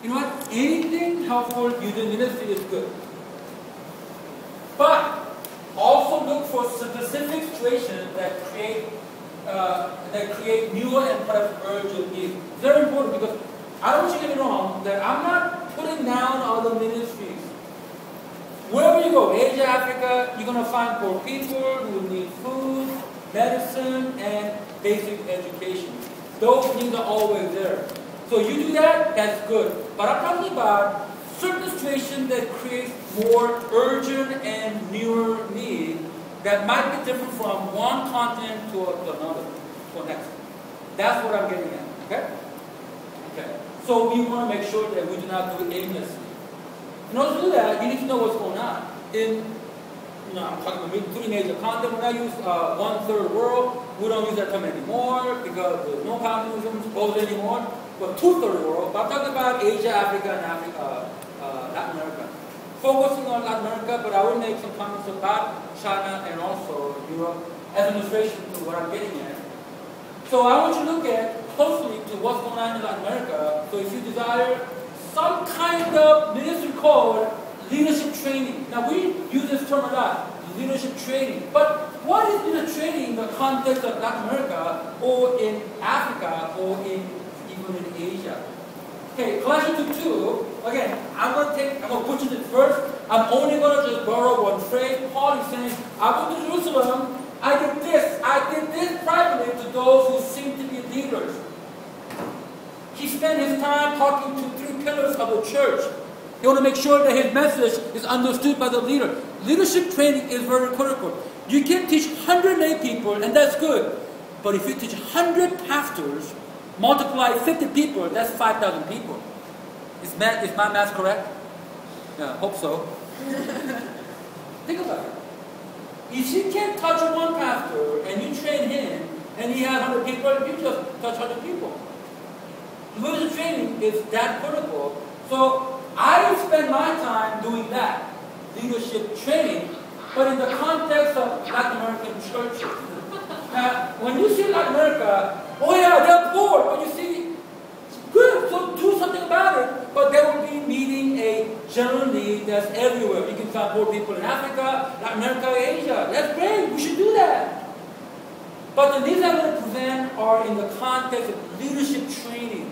You know what? Anything helpful using ministry is good. But also look for specific situations that create newer and perhaps urgent needs. Very important, because I don't want you to get me wrong that I'm not putting down other ministries. Wherever you go, Asia, Africa, you're going to find poor people who need food, medicine, and basic education. Those needs are always there. So you do that, that's good. But I'm talking about certain situations that create more urgent and newer needs that might be different from one continent to another, to the next. That's what I'm getting at. Okay? Okay. So we want to make sure that we do not do it aimlessly. In order to do that, you need to know what's going on. I'm talking about three major continents. When I use 1/3 world, we don't use that term anymore because there's no communism supposed anymore. But 2/3 world. But I'm talking about Asia, Africa, and Latin America. Focusing on Latin America, but I will make some comments about China and also Europe as an illustration to what I'm getting at. So I want you to look at closely to what's going on in Latin America. So if you desire some kind of ministry called leadership training. Now we use this term a lot, leadership training. But what is leadership training in the context of Latin America or in Africa or even in Asia? Okay, Colossians 2:2. Again, I'm gonna butcher this first. I'm only gonna just borrow one phrase. Paul is saying, I went to Jerusalem, I did this privately to those who seem to be leaders. He spent his time talking to three pillars of the church. He want to make sure that his message is understood by the leader. Leadership training is very critical. You can teach 100 lay people, and that's good. But if you teach 100 pastors, multiply 50 people, that's 5,000 people. Is my math correct? Yeah, I hope so. Think about it. If you can't touch one pastor, and you train him, and he has 100 people, you just touch 100 people. Leadership training is that critical. So I spend my time doing that, leadership training, but in the context of Latin American churches. Now, when you see Latin America, oh yeah, they're poor, but you see, good, so do something about it. But they will be meeting a general need that's everywhere. You can find poor people in Africa, Latin America, Asia. That's great, we should do that. But the needs I'm going to present are in the context of leadership training.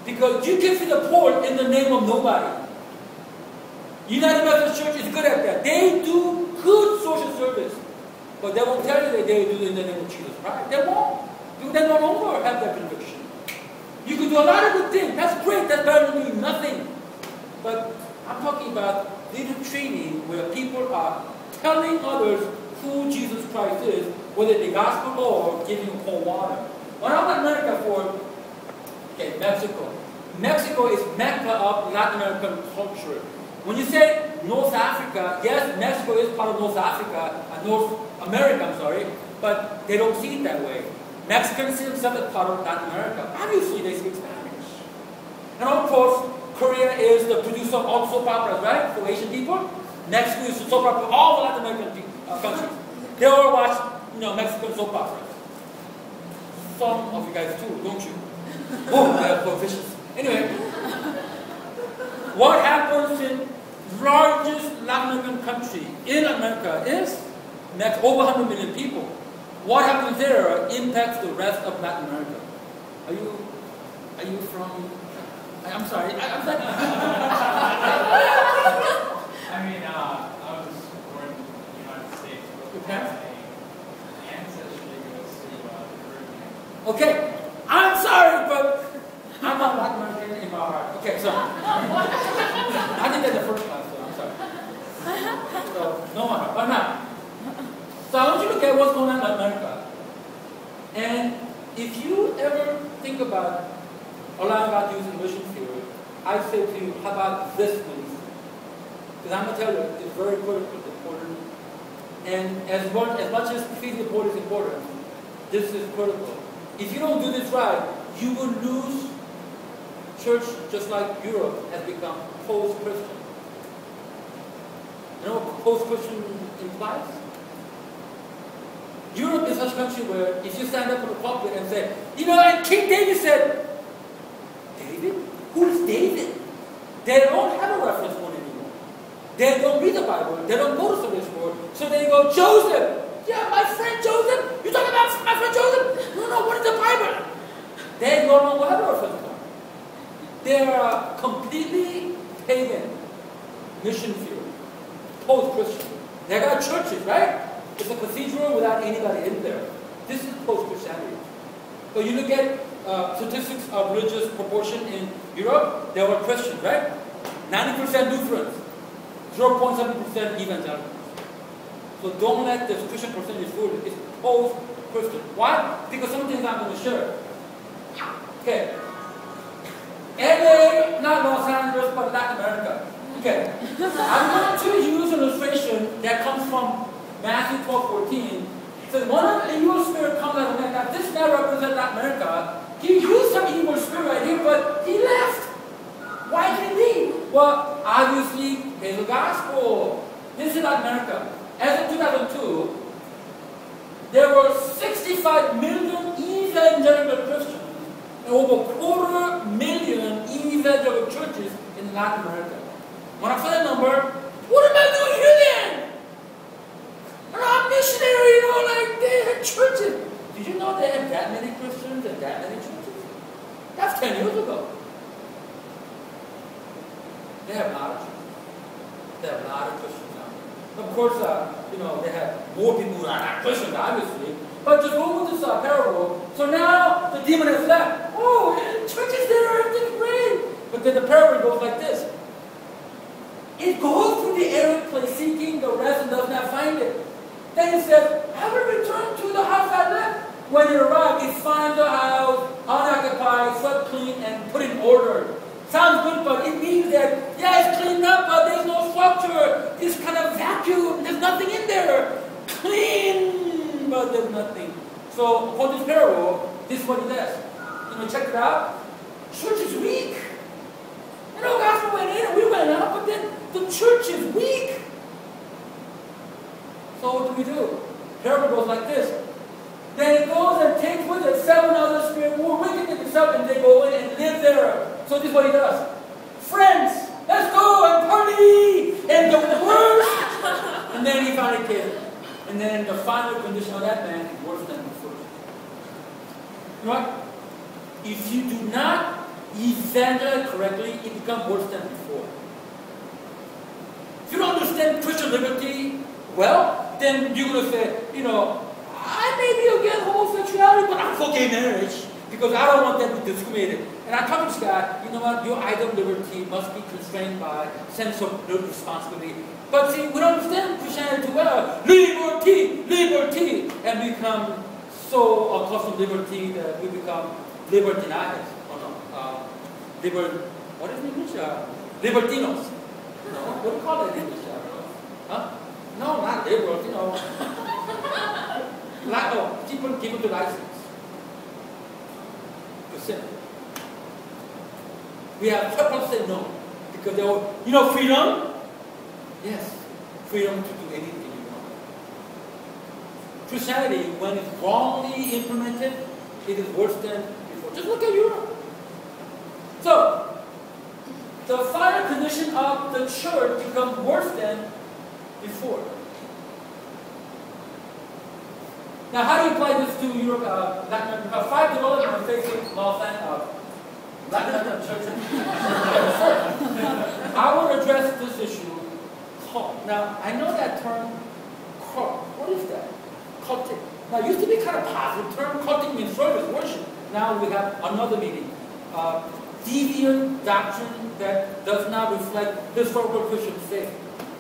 Because you can see the poor in the name of nobody. United Methodist Church is good at that. They do good social service. But they won't tell you that they do it in the name of Jesus, right? They won't. They no longer have that conviction. You can do a lot of good things. That's great. That's better than doing nothing. But I'm talking about leadership training where people are telling others who Jesus Christ is, whether the gospel or giving cold water. When I was in America for Mexico. Mexico is Mecca of Latin American culture. When you say North Africa, yes, Mexico is part of North Africa, North America, I'm sorry, but they don't see it that way. Mexicans see themselves as part of Latin America. Obviously, they speak Spanish. And of course, Korea is the producer of all soap operas, right? For Asian people. Mexico is the soap opera for all the Latin American countries. They all watch, Mexican soap operas. Some of you guys too, don't you? Oh, I have proficiency. Anyway, what happens in largest Latin American country in America is over 100 million people. What happens there impacts the rest of Latin America. Are you from? I'm sorry. I'm sorry. I was born in the United States, but my ancestry goes to the Caribbean. Okay. I'm sorry, but I'm not Latin American in my heart. Okay, so I did that the first class, so I'm sorry. So no one, but now. So I want you to look at what's going on in America. And if you ever think about allowing God to use the mission field, I say to you, how about this ministry? Because I'm going to tell you, it's very critical, it's important. And as much as feeding the poor is important, this is critical. If you don't do this right, you will lose church just like Europe has become post-Christian. You know what post-Christian implies? Europe is such a country where if you stand up in the pulpit and say, and King David said, David? Who is David? They don't have a reference point anymore. They don't read the Bible. They don't go to Sunday school. So they go, Joseph. Yeah, my friend Joseph. You talking about my friend Joseph? No, what is the Bible? They no longer have a reference point. They are completely pagan mission field, post-Christian. They got churches, right? It's a cathedral without anybody in there. This is post-Christianity. So you look at statistics of religious proportion in Europe, they were Christians, right? 90% Lutherans, 0.7% evangelicals. So don't let the Christian percentage fool you. It's post-Christian. Why? Because some things I'm going to share. Okay. LA, not Los Angeles, but Latin America. Okay. I'm going to use an illustration that comes from Matthew 12:14. It says, one of the evil spirit comes out of man. Now, this guy represents Latin America. He used some evil spirit right here, but he left. Why did he leave? Well, obviously, there's the gospel. This is Latin America. As of 2002, there were 65 million evangelical Christians and over 250,000 evangelical churches in Latin America. When I saw that number, what am I doing here then? I'm a missionary, like they had churches. Did you know they had that many Christians and that many churches? That's 10 years ago. They have a lot of churches. They have a lot of Christians now. Of course, they have more people who are not Christians, obviously. But just go with this parable. So now the demon has left. Oh, churches there, everything's great. But then the parable goes like this. It goes through the arid place seeking the rest and does not find it. Then it says, I will return to the house I left. When it arrived, it finds the house unoccupied, swept clean, and put in order. Sounds good, but it means that, yeah, it's cleaned up, but there's no structure. It's kind of vacuum. There's nothing in there. Clean, but there's nothing. So, for this parable, this is what it says. Check it out. Church is weak. Gospel went in and we went out, but then the church is weak. So what do? Parable goes like this. Then it goes and takes with it 7 other spirits more wicked than himself, and they go in and live there. So this is what he does. Friends, let's go and party and the worst. And then he finally came. And then the final condition of that man is worse than the first. You know what? If you do not evangelize correctly, it becomes worse than before. If you don't understand Christian liberty well, then you're going to say, I may be against homosexuality, but I'm for gay marriage because I don't want them to be discriminated. And I told this guy, you know what, your idea of liberty must be constrained by sense of responsibility. But see, we don't understand Christianity well. Liberty! And we become so accustomed to liberty that we become libertinaires. What is it in English? Libertinos. What do you call it in English? Huh? No, not liberals, people give the license to sin. We have people say no. Because they were, freedom? Yes. Freedom to do anything you want. Christianity, when it's wrongly implemented, it is worse than before. Just look at Europe. So, the final condition of the church becomes worse than before. Now, how do you apply this to Europe, Latin America? 5 developments facing Los Angeles, Latin American churches. I will address this issue. Cult. Now, I know that term, cult. What is that? Cultic. Now, it used to be kind of positive term. Cultic means service, worship. Now we have another meaning. Deviant doctrine that does not reflect historical Christian faith.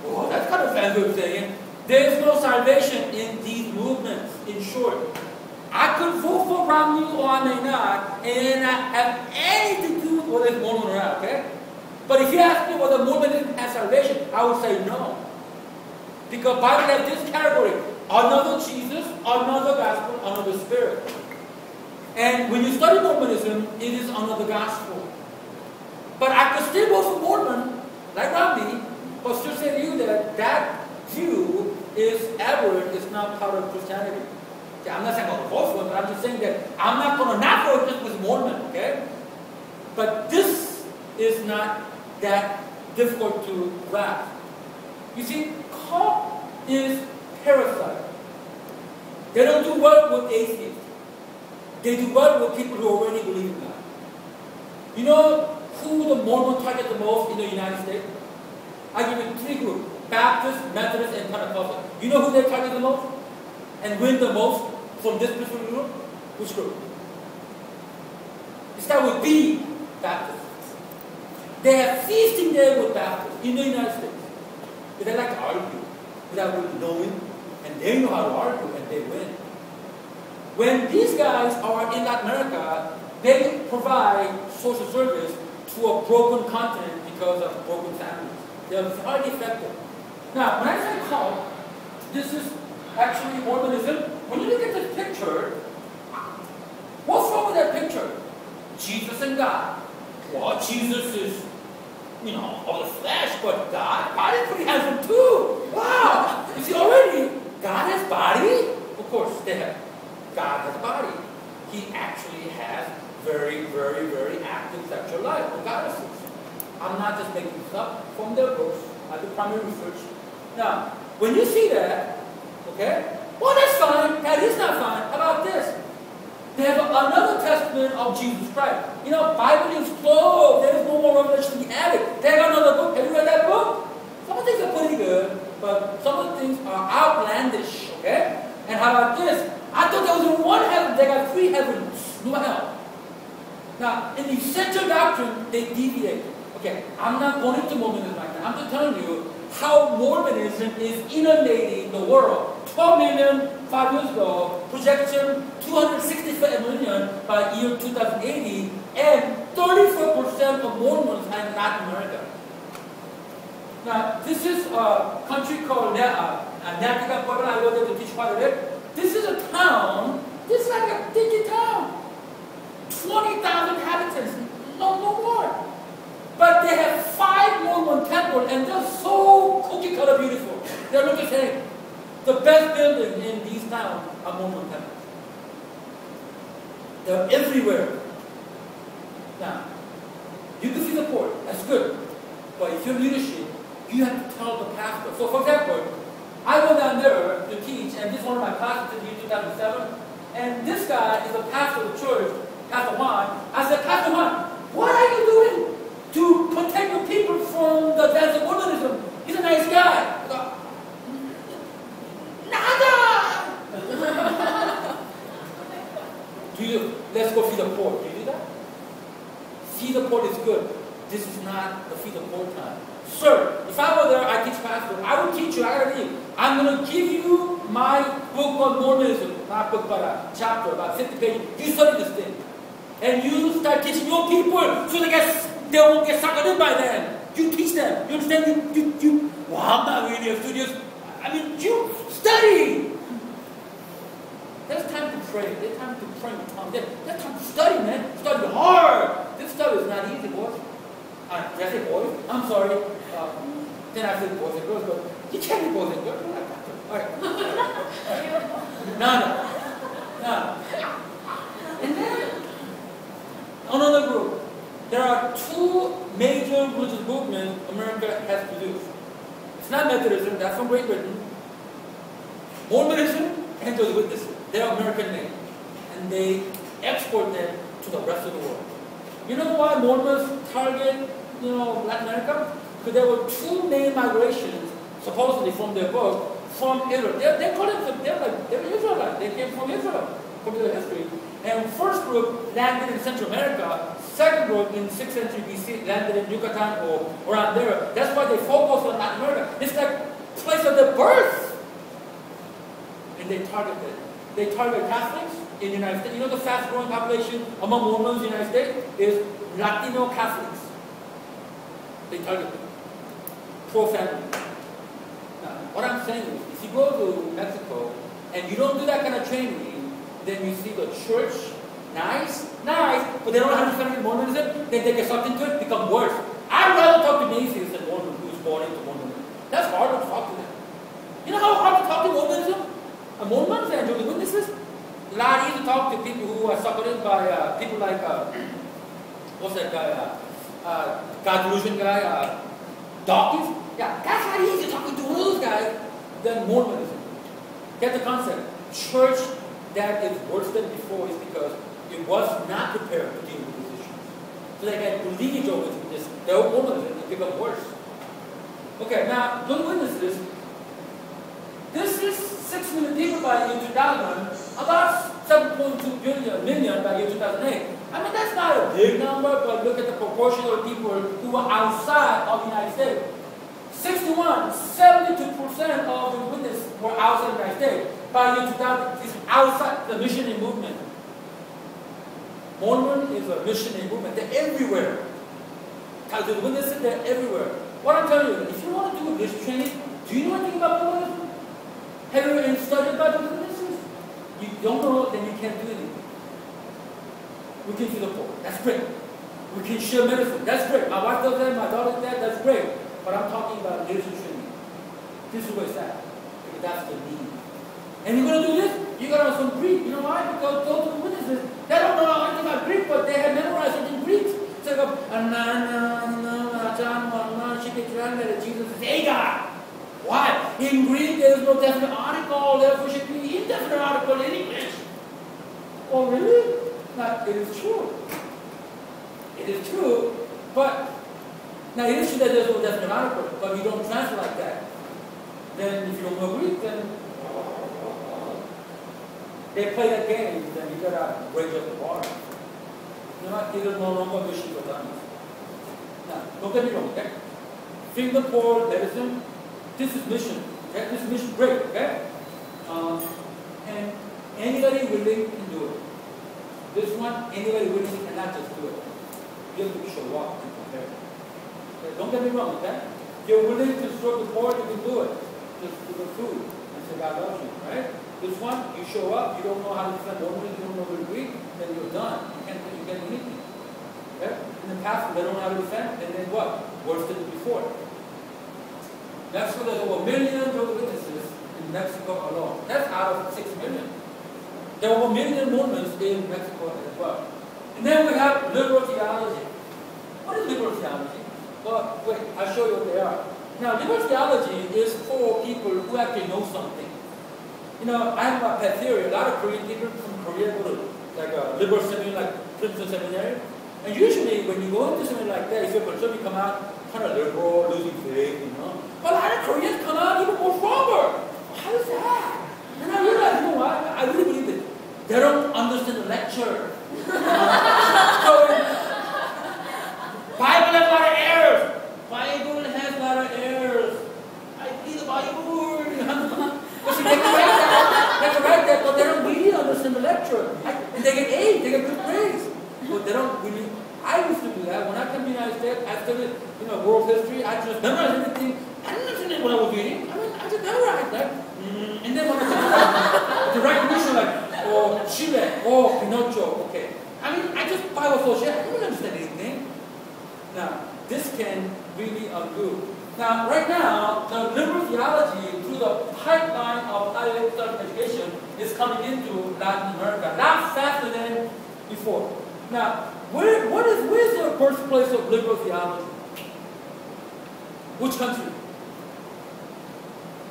Oh, that's kind of fancy way of saying. There is no salvation in these movements. In short, I could vote for Ryun or I may not, and not have anything to do with whether it's Mormon or not. Okay, but if you ask me whether Mormonism has salvation, I would say no, because the Bible has this category: another Jesus, another gospel, another spirit. And when you study Mormonism, it is another gospel. But I could still vote for Mormon, like Romney, but still say to you that that view is aberrant, it's not part of Christianity. Okay, I'm not saying I'm going to vote for it, but I'm just saying that I'm not going to not vote just with Mormon, okay? But this is not that difficult to grasp. You see, cult is parasite. They don't do well with atheists. They do well with people who already believe in God. You know who the Mormon target the most in the United States? I give you three groups: Baptist, Methodist, and Pentecostal. You know who they target the most and win the most from this specific group? Which group? It starts with B, Baptist. They have feasting day with Baptists in the United States. But they like to argue without really knowing, and they know how to argue, and they win. When these guys are in Latin America, they provide social service to a broken continent because of broken families. They're highly effective. Now, when I say cult, this is actually Mormonism. When you look at this picture, what's wrong with that picture? Jesus and God. Well, Jesus is, of the flesh, but God is pretty handsome too. Wow! You see, already, God has body. Of course, God has body. He actually has very, very, very active sexual life, regardless. I'm not just making this up from their books. I do primary research. Now, when you see that, okay, well, that's fine. That is not fine. How about this? They have another testament of Jesus Christ. Bible is closed. There is no more revelation to be added. They have another book. Have you read that book? Some of the things are pretty good, but some of the things are outlandish, okay? And how about this? I thought there was only one heaven. They got three heavens. No hell. Now, in the essential doctrine, they deviate. Okay, I'm not going into Mormonism right now. I'm just telling you how Mormonism is inundating the world. 12 million 5 years ago, projection 265 million by year 2080, and 34% of Mormons are in Latin America. Now, this is a country called Natica Puebla. I go there to teach part of it. This is a town, this is like a dingy town. 20,000 inhabitants, no more. But they have 5 Mormon temples, and they're so cookie cutter beautiful. They're looking the same. The best building in these towns are Mormon temples. They're everywhere. Now, you can see the port, that's good. But if you're leadership, you have to tell the pastor. So, for example, I go down there to teach, and this is one of my classes in the year 2007, and this guy is a pastor of the church, Pastor Juan. I said, Pastor Juan, what are you doing to protect the people from the dance of Mormonism? He's a nice guy. I go, nada! Let's go feed the poor. Do you do that? Feed the poor is good. This is not the feed the poor time. Sir, if I were there, I teach pastor. I will teach you. I gotta read. I'm going to give you my book on Mormonism. Not book, but a chapter, about 50 pages. You study this thing. And you start teaching your people so they won't get suckered in by them. You teach them. You understand? Well, I'm not really a studious. You study. There's time to pray. There's time to pray in tongues. There's time to study, man. Study hard. This stuff is not easy, boys. Did I say boys? I'm sorry. Then I said boys and girls, but you can't be boys and girls. All right. No. And then, another group. There are 2 major religious movements America has produced. It's not Methodism, that's from Great Britain. Mormonism and Jehovah's Witnesses. They're American made. And they export them to the rest of the world. You know why Mormons target, Latin America? Because there were 2 main migrations, supposedly from their book, from Israel. They call it, they're Israelites. They came from Israel, from their history. And first group landed in Central America. Second group in 6th century BC landed in Yucatan or around there. That's why they focus on Latin America. It's like place of their birth. And they target it. They target Catholics in the United States. The fast growing population among Mormons in the United States is Latino Catholics. They target them. Pro-family. Now, what I'm saying is, if you go to Mexico and you don't do that kind of training, then you see the church, nice, but they don't know how to study Mormonism, then they get sucked into it, become worse. I'd rather talk to atheists than Mormon who's born into Mormonism. That's hard to talk to them. You know how hard to talk to Mormonism? Mormons and Jehovah's Witnesses? A lot easier to talk to people who are suckered in by people like, what's that guy? God delusion guy, Dawkins. Yeah, that's how easy talking to one of those guys than Mormonism. Get the concept. Church that is worse than before is because it was not prepared to deal with these issues. So they get leakage over this. They're Mormonism, it become worse. Okay, now, don't witness this. This is 6 million people by year 2000, about 7.2 million by year 2008. I mean, that's not a big number, but look at the proportion of people who are outside of the United States. 72% of the witnesses were outside the United States. By year 2000, it's outside the missionary movement. Mormon is a missionary movement. They're everywhere. The witnesses, they're everywhere. What I'm telling you, if you want to do this training, do you know anything about Mormonism? Have you ever studied about the witnesses? You don't know, then you can't do anything. We can feed the poor. That's great. We can share medicine. That's great. My wife does that, my daughter does that. That's great. But I'm talking about leadership training. This is where it's at. Because that's the need. And you're going to do this, you got to know some Greek. You know why? Because those are the witnesses, they don't know anything about Greek, but they have memorized it in Greek. So they go, Jesus is a God. Why? In Greek, there is no definite article, therefore it should be indefinite article in English. Oh, really? Now, it is true. It is true, but now it is true that there is no definite article, but you don't translate like that. Then, if you don't know Greek, then they play that game, then you gotta break up the water. You're not either no longer mission for them. Now, don't get me wrong, okay? Feed the poor, medicine, this is mission. Okay? This is mission great, okay? And anybody willing can do it. This one, anybody willing cannot just do it. You have to show up and prepare. Okay? Don't get me wrong, okay? If you're willing to serve the poor, you can do it. Just give them food and say God loves you, right? This one, you show up, you don't know how to defend Mormon, you don't know the Greek, then you're done. You can't do anything. Okay? In the past, they don't know how to defend, and then what? Worse than before. That's why there's over 1 million Jehovah's Witnesses in Mexico alone. That's out of 6 million. There are over 1 million Mormons in Mexico as well. And then we have liberal theology. What is liberal theology? Well, wait, I'll show you what they are. Now, liberal theology is for people who actually know something. You know, I have a pet theory. A lot of Korean people from Korea go to like a liberal seminary, like Princeton Seminary. And usually, when you go into something like that, if you're concerned, you come out kind of liberal, losing faith, you know. But a lot of Koreans come out even more stronger. How is that? And I realize, you know what? I really believe that they don't understand the lecture. So, Bible has a lot of errors. Bible has a lot of errors. I read the Bible. But see, they can write that, but they don't really understand the lecture. And they get A's, they get good grades. But they don't really. I used to do that. When I came to the United States, I studied, you know, world history. I just memorized everything. I didn't understand what I was reading. I mean, I just memorized that. And then when I said the recognition, like, oh, Chile, oh, Pinocchio, okay. I mean, I just Bible so shit. I didn't understand anything. Now, this can really undo. Now, right now, the liberal theology through the pipeline of higher education is coming into Latin America, not faster than before. Now, where's the birthplace of liberal theology? Which country?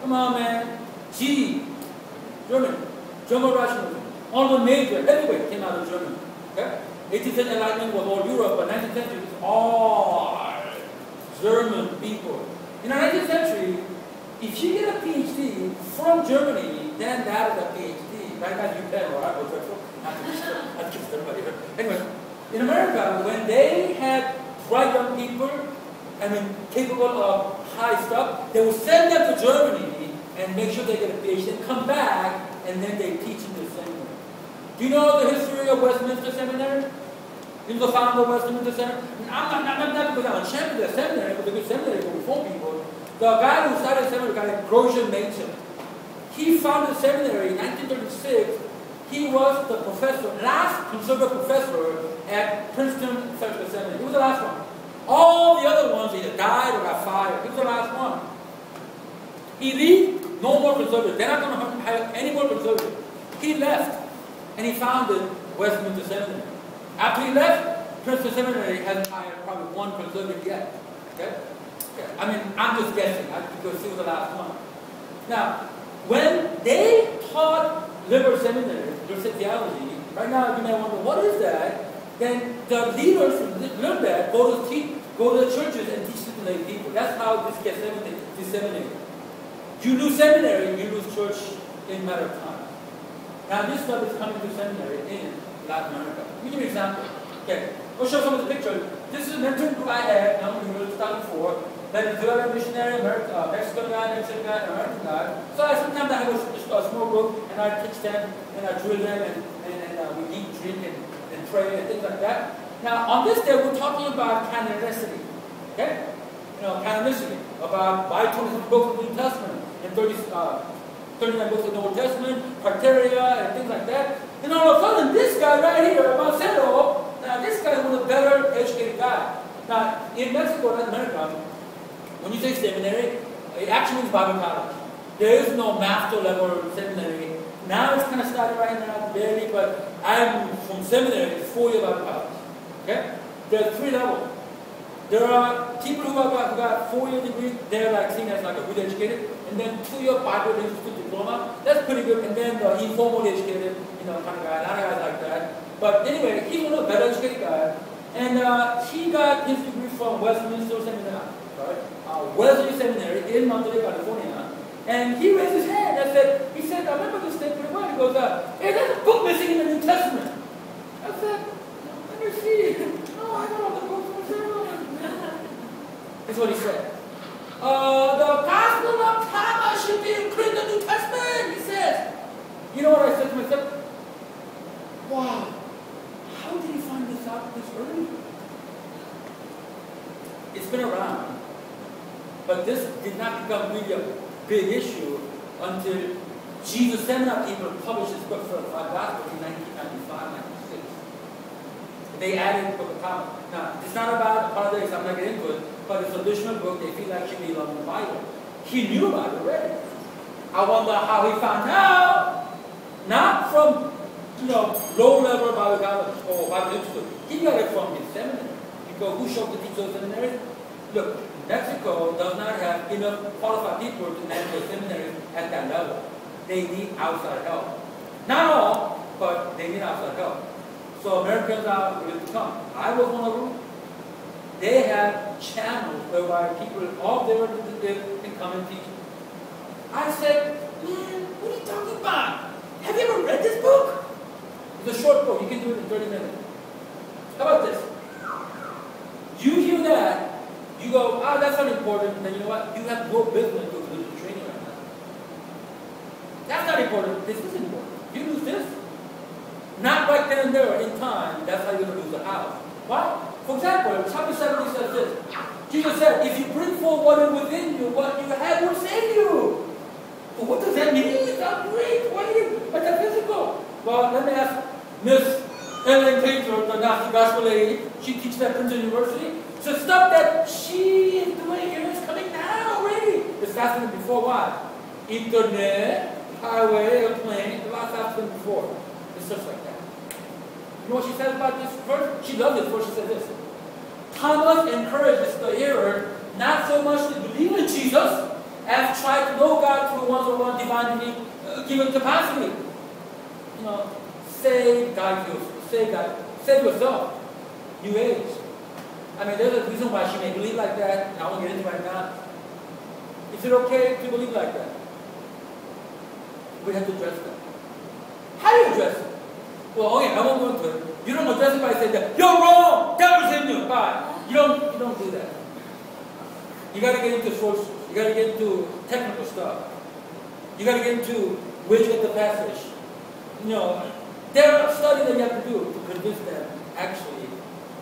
Come on, man. G, Germany. German rationalism. All the major, heavyweight came out of Germany. Okay? 18th century Enlightenment was all Europe, but 19th century was all German people. In the 19th century, if you get a PhD from Germany, then that is a PhD. Right now, you can, or I was I kissed everybody here. Anyway, in America, when they had bright young people, I mean, capable of high stuff, they would send them to Germany and make sure they get a PhD, and come back, and then they teach in the seminary. Do you know the history of Westminster Seminary? He was the founder of Westminster Seminary. I'm not because I'm a champion of the seminary, but the good seminary for reform people. The guy who started the seminary, guy Grosjean Machen, he founded the seminary in 1936. He was the professor, last conservative professor at Princeton Seminary. He was the last one. All the other ones either died or got fired. He was the last one. Elite, no more conservative. They're not going to have any more conservative. He left, and he founded Westminster Seminary. After he left, Princeton Seminary hasn't hired probably one conservative yet. Okay? Okay. I mean, I'm just guessing because he was the last one. Now, when they taught liberal seminary, liberal theology, right now you may wonder, what is that? Then the leaders who learn that go to the churches and teach it to lay people. That's how this gets disseminated. You lose seminary, you lose church in a matter of time. Now this stuff is coming to seminary in Latin America. Let me give you an example. Okay, I'll show some of the pictures. This is a mentoring group I had, now we were starting for. That is a missionary, Mexican guy, Mexican guy, American guy. So sometimes I have a small group and I teach them and I drill them and we eat, drink and pray and things like that. Now on this day we're talking about canonicity. Okay? Canonicity. About by 27 books of the New Testament and 39 books of the Old Testament, criteria and things like that. And all of a sudden this guy right here, Marcelo, now this guy was a better educated guy. Now in Mexico, Latin America, when you say seminary, it actually means Bible college. There is no master level seminary. Now it's kind of starting right now, barely, but I'm from seminary, it's 4-year Bible college. Okay? There are 3 levels. There are people who got 4-year degree, they're like seen as like a good educated, and then 2-year Bible Institute diploma, that's pretty good, and then the informally educated, kind of guy, a lot of guys like that. But anyway, he's one of the better educated guys, and he got his degree from Westminster Seminary. Right? Wesley Seminary in Monterey, California, and he raised his hand and he said, I remember this thing pretty well. He goes, hey, there's a book missing in the New Testament. I said, let me see. Oh, I know the book. That's what he said. The Gospel of Thomas should be included in the New Testament, he says. You know what I said to myself? Wow, how did he find this out this early? It's been around. But this did not become really a big issue until Jesus Seminar people published this book for the Gospel in 1995, 96. They added the book of Thomas. Now, it's not about apologetics, I'm not getting into it, but it's a additional book they feel like should be on the Bible. He knew about it already. I wonder how he found out. Not from, low-level Bible college or Bible Institute. He got it from his seminary. Because who showed the teach those seminaries? Look, Mexico does not have enough qualified people to manage the seminaries at that level. They need outside help. Not all, but they need outside help. So Americans are willing to come. I was one of them. They have channels whereby people all there can come and teach. I said, man, what are you talking about? Have you ever read this book? It's a short book. You can do it in 30 minutes. How about this? You hear that, you go, that's not important, then you know what? You have no business to do the training right now. That's not important. This is important. You lose this. Not right then and there in time, that's how you're going to lose the house. Why? For example, chapter 70 says this. Jesus said, if you bring forth what is within you, what you have will save you. Well, what does that mean? That's great. Why are you metaphysical? Well, let me ask Miss Ellen Taylor, the Nazi gospel lady. She teaches at Princeton University. So stuff that she is doing here is coming now already. It's faster than before. Why? Internet, highway, airplane, a lot faster than before. It's just like that. You know what she says about this verse? She loves this verse. She says this. Thomas encourages the hearer not so much to believe in Jesus as try to know God through one-on-one divinely given capacity. Save God yourself. Save God. Save yourself. New Age. I mean, there's a reason why she may believe like that, and I won't get into it right now. Is it okay to believe like that? We have to address that. How do you address it? Well, okay, I won't go into it. You don't address it by saying that, you're wrong! Devil's in you! Bye. You don't do that. You gotta get into sources. You gotta get into technical stuff. You gotta get into where you get the passage. There are studies that you have to do to convince them, actually,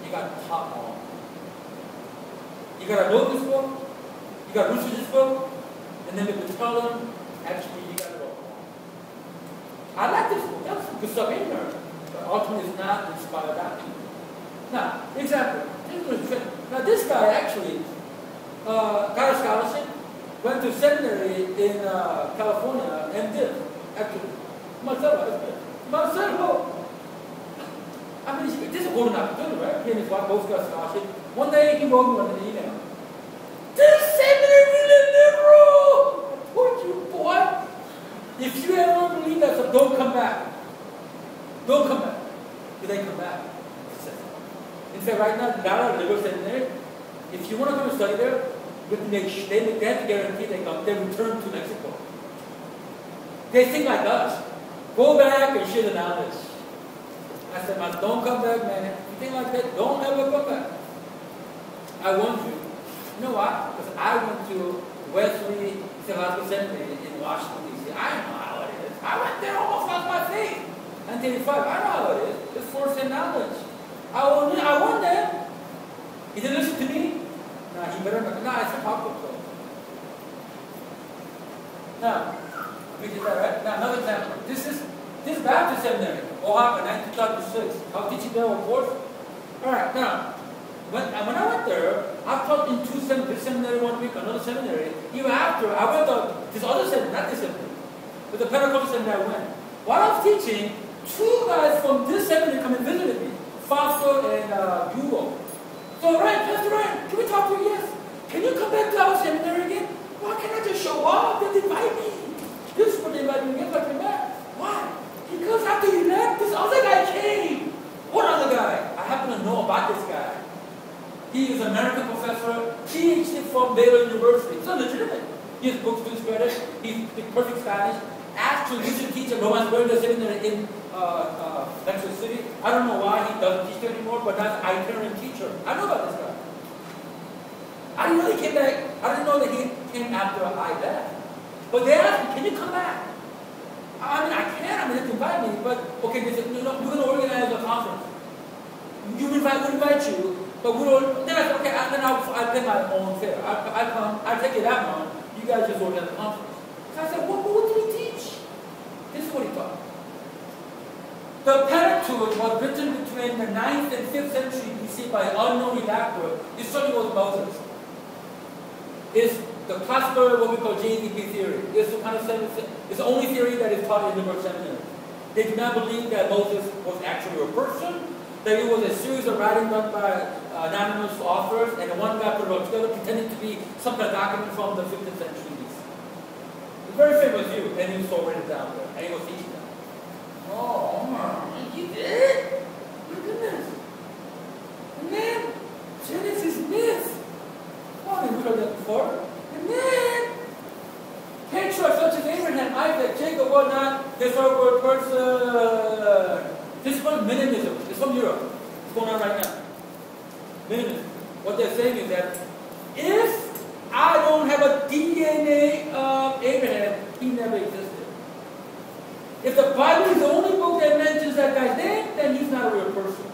you got taught wrong. You gotta know this book, you gotta research this book, and then you can tell them, actually, you gotta go wrong. I like this book, that's some good stuff in there, but ultimately it's not inspired doctrine. Now, example, now this guy actually got a scholarship, went to seminary in California, and did, actually. Marcelo. I mean, this is a golden opportunity, right? He and his wife both got a scholarship. One day he wrote me an email. This seminary really liberal! I told you, boy. If you ever believe that, so don't come back. Don't come back. But they come back. In fact, right now, Dara Liberal Seminary, if you want to come and study there, they have to guarantee they return to Mexico. They think like us. Go back and share the knowledge. I said, man, don't come back, man. If you think like that, don't ever come back. I want you. You know why? Because I went to Wesley Theological Seminary in Washington, D.C. I know how it is. I went there almost lost my faith. 1985, I know how it is. It's first-hand knowledge. I want them. He didn't listen to me. No, he better not. No, it's a popular. Now, we did that, right? Now, another example. This Baptist seminary, Oaxaca, 1936. I'll teach you there, of course. All right, now, when I went there, I taught in two seminaries, this seminary 1 week, another seminary. Even after, I went to this other seminary, not this seminary, but the Pentecostal seminary I went. While I was teaching, two guys from this seminary come and visited me, Fausto and Hugo. So, Pastor Ryan, can we talk to you? Yes. Can you come back to our seminary again? Why can't I just show up? They invite me. This is what they invited me again, but I came back. Why? Because after you left, this other guy came. What other guy? I happen to know about this guy. He is an American professor, PhD from Baylor University. It's legitimate. He has books to his credit. He speaks perfect Spanish. Actually, he should teach at Romance Verda Seminary in Mexico City. I don't know why he doesn't teach there anymore, but that's an itinerant teacher. I know about this guy. I didn't know he came back. I didn't know that he came after I left. But they asked me, can you come back? I mean, I can. I mean, they invite me, but okay, they said, no, we're going to organize a conference. We'll invite you, but we don't. Then I said, okay, then I'll pay my own fare. I come, I take it that month. You guys just organize a conference. So I said, what did he teach? This is what he taught. The Pentateuch was written between the 9th and 5th century BC by an unknown redactor. His study was Moses. It's the classical, what we call JDP theory. It's the only theory that is taught in liberal seminary. They do not believe that Moses was actually a person, that it was a series of writing done by anonymous authors, and one guy put it all together pretending to be some kind of document from the 15th century BC. It's a very famous view, and he was already down there, and he was teaching them. Oh, he did? My goodness. And then, Genesis myth. Oh, we've heard that before. And then, patriarchs such as Abraham, Isaac, Jacob, whatnot, this are word person. This is called minimism. It's from Europe. It's going on right now. Minimism. What they're saying is that if I don't have a DNA of Abraham, he never existed. If the Bible is the only book that mentions that guy's name, then he's not a real person.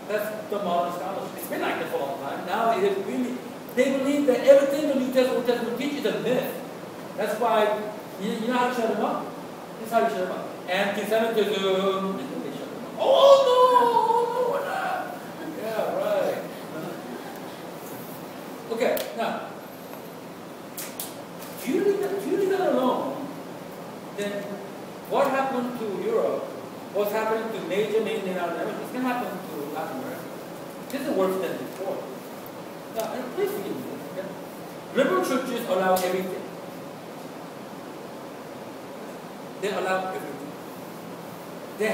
That's the modern scholarship. It's been like this for a long time. Now it is really, they believe that everything the New Testament, Old Testament teaches is a myth. That's why, you know how to shut them up? This is how you shut them up. Anti-Semitism. Oh no, we're not. Yeah, right. Okay, now, if you leave that alone, then what happened to Europe, what's happening to major mainland America, it's going to happen to Latin America. This is worse than before. Now, please forgive me. Okay? Liberal churches allow everything. They allow everything. They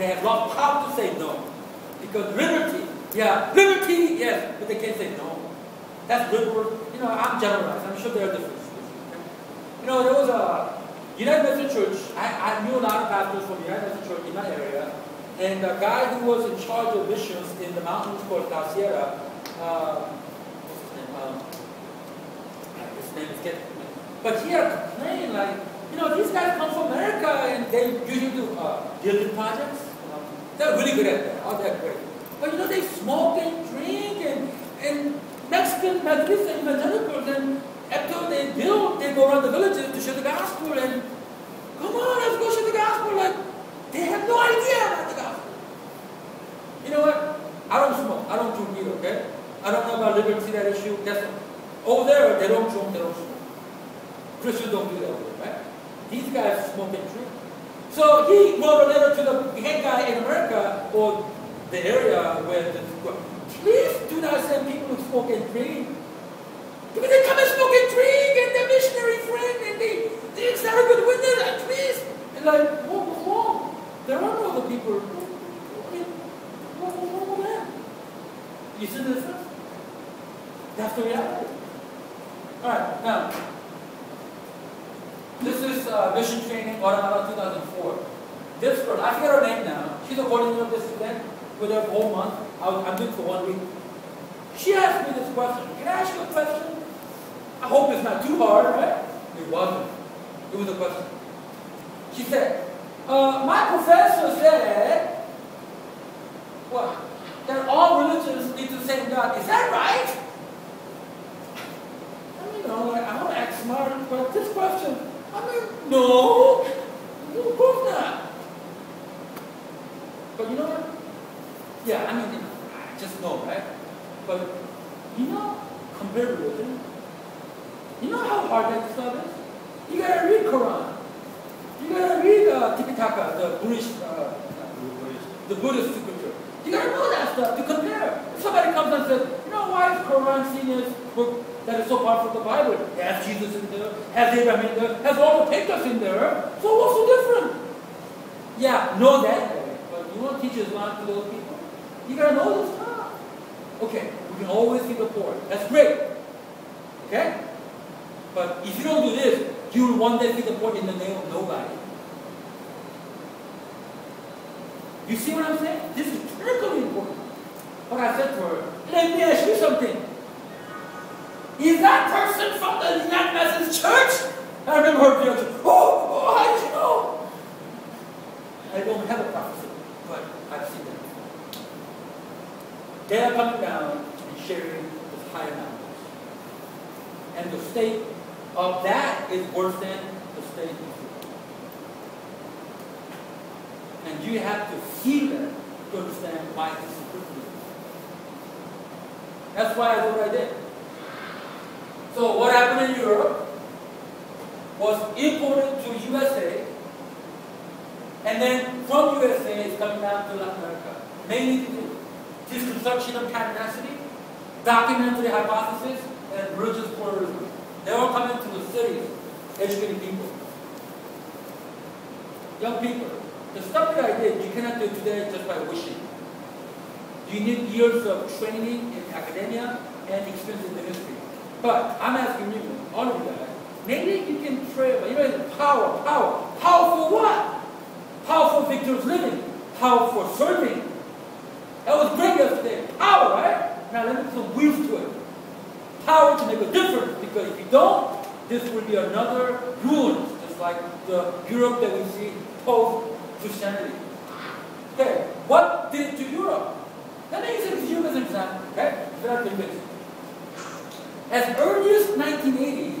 have lost power to say no. Because liberty, liberty, yes, but they can't say no. That's liberal. You know, I'm generalized. I'm sure there are differences. You know, there was a United Methodist Church. I knew a lot of pastors from United Methodist Church in my area. And the guy who was in charge of missions in the mountains called La Sierra, what's his name? His name is getting me. But he had complained like, you know, these guys come from America and they usually do building projects. They're really good at that. Oh, they're great. But you know, they smoke and drink and Mexican Methodists and evangelicals, and after they build, they go around the villages to share the gospel and come on, let's go share the gospel. Like, they have no idea about the gospel. You know what? I don't smoke. I don't drink either, okay? I don't know about liberty, that issue. That's over there, they don't drink, they don't smoke. Christians don't do that over there, right? These guys smoke and drink. So he wrote a letter to the head guy in America, or the area where the please do not send people to smoke and drink. Because they come and smoke and drink, and they're missionary friend, and it's not a good witness, and please. And like, what's wrong? There are no other people. I mean, what's wrong with that? You see the difference? That's the reality. Alright, now, this is mission training, Guatemala 2004. This girl, I forget her name now, she's a coordinator of this event with her whole month. I'm doing for 1 week. She asked me this question. Can I ask you a question? I hope it's not too hard, right? It wasn't. It was a question. She said, my professor said, what? That all religions lead to the same God. Is that right? I mean, I want to act smart, but this question, no, of course not. But you know what? Yeah, I just know, right? But compare religion. You know how hard that stuff is? You gotta read Quran. You gotta read Tipitaka, the Buddhist scripture. You gotta know that stuff to compare. If somebody comes and says, why is Quran seen as book that is so powerful in the Bible? It has Jesus in there, has Abraham in there, has all the pictures in there. So what's so different? Yeah, know that. But you want to teach Islam to those people? You gotta know this stuff. Okay, we can always feed the poor. That's great. Okay? But if you don't do this, you will one day feed the poor in the name of nobody. You see what I'm saying? This is critically important. But I said to her, let me ask you something. Is that person from the United Methodist Church? I remember her reaction. Oh, how did you know? I don't have a prophecy, but I've seen them. They are coming down and sharing with higher numbers. And the state of that is worse than the state of Israel. And you have to feel that to understand why this is critical. That's why I did what I did. So what happened in Europe was imported to USA, and then from USA it's coming down to Latin America. Mainly this construction of canonicity, documentary hypothesis, and religious pluralism. They're all coming to the cities, educating people. Young people, the stuff that I did, you cannot do today just by wishing. You need years of training in academia and experience in ministry. But I'm asking you, all of you guys, maybe you can pray about, power. Power for what? Power for victorious living. Power for serving. That was great yesterday. Power, right? Now let me put some wheels to it. Power to make a difference, because if you don't, this will be another ruin, just like the Europe that we see post-Christianity. Okay, what did it to Europe? Let me use Europe as an example, okay? Very convincing. As early as 1980,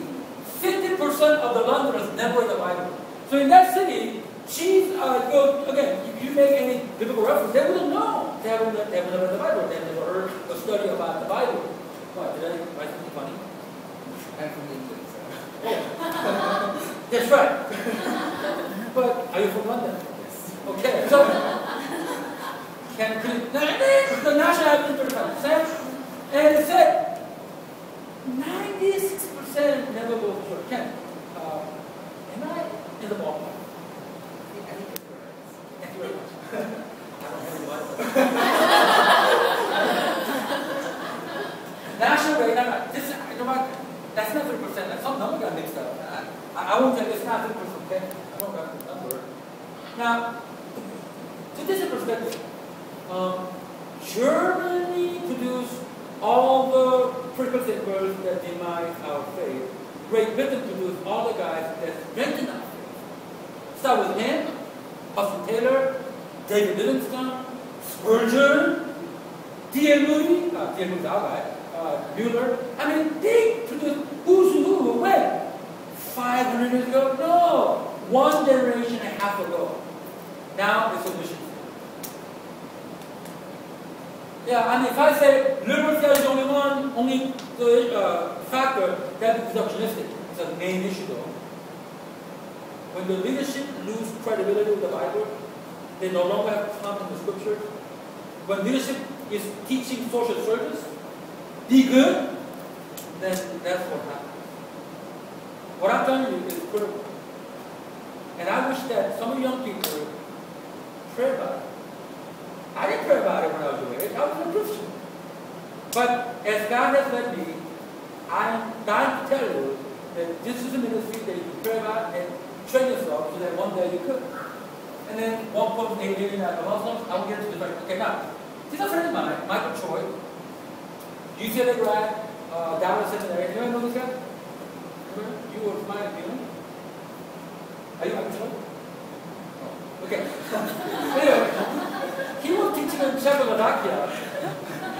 50% of the Londoners never read the Bible. So in that city, again, if you make any biblical reference, they wouldn't know. They haven't read the Bible. They never heard a study about the Bible. What, did I write something funny? I'm from England, so. Oh. That's right. But are you from London? Yes. Okay, so the national average 35%, and it said 96% never go to church. Ken, am I in the ballpark? I think it's correct. Thank you very much. I don't have any Bible. National rate, that's not 3%. That's some number got mixed up. I won't tell you it's not 3%, okay? I won't got the number. Now, to this perspective, Germany produced all the critical thinkers that deny our faith. Great Britain produced all the guys that strengthen our faith. Start with him, Hudson Taylor, David Livingstone, Spurgeon, D.L. Moody, D.L. Moody's our guy, Mueller. I mean, they produced who's who, when? 500 years ago? No, 1 generation and a half ago. Now it's a mission. Yeah, and if I say liberal theology is only the factor that is reductionistic, it's a main issue though. When the leadership lose credibility with the Bible, they no longer have confidence in the scriptures. When leadership is teaching social service, be good, then that's what happens. What I'm telling you is critical. And I wish that some of you young people pray about it. I didn't pray about it when I was your age. I was a Christian. But as God has led me, I'm dying to tell you that this is a ministry that you can pray about and train yourself so that one day you could. And then one point alien at the Muslims, I will get into this. Okay, now, this is a friend of mine, Michael Choi, UCLA grad, Dallas Seminary. Anyone know this guy? You were smiling, you know? Are you Michael Choi? Oh, okay. Anyway, he was teaching in Czechoslovakia.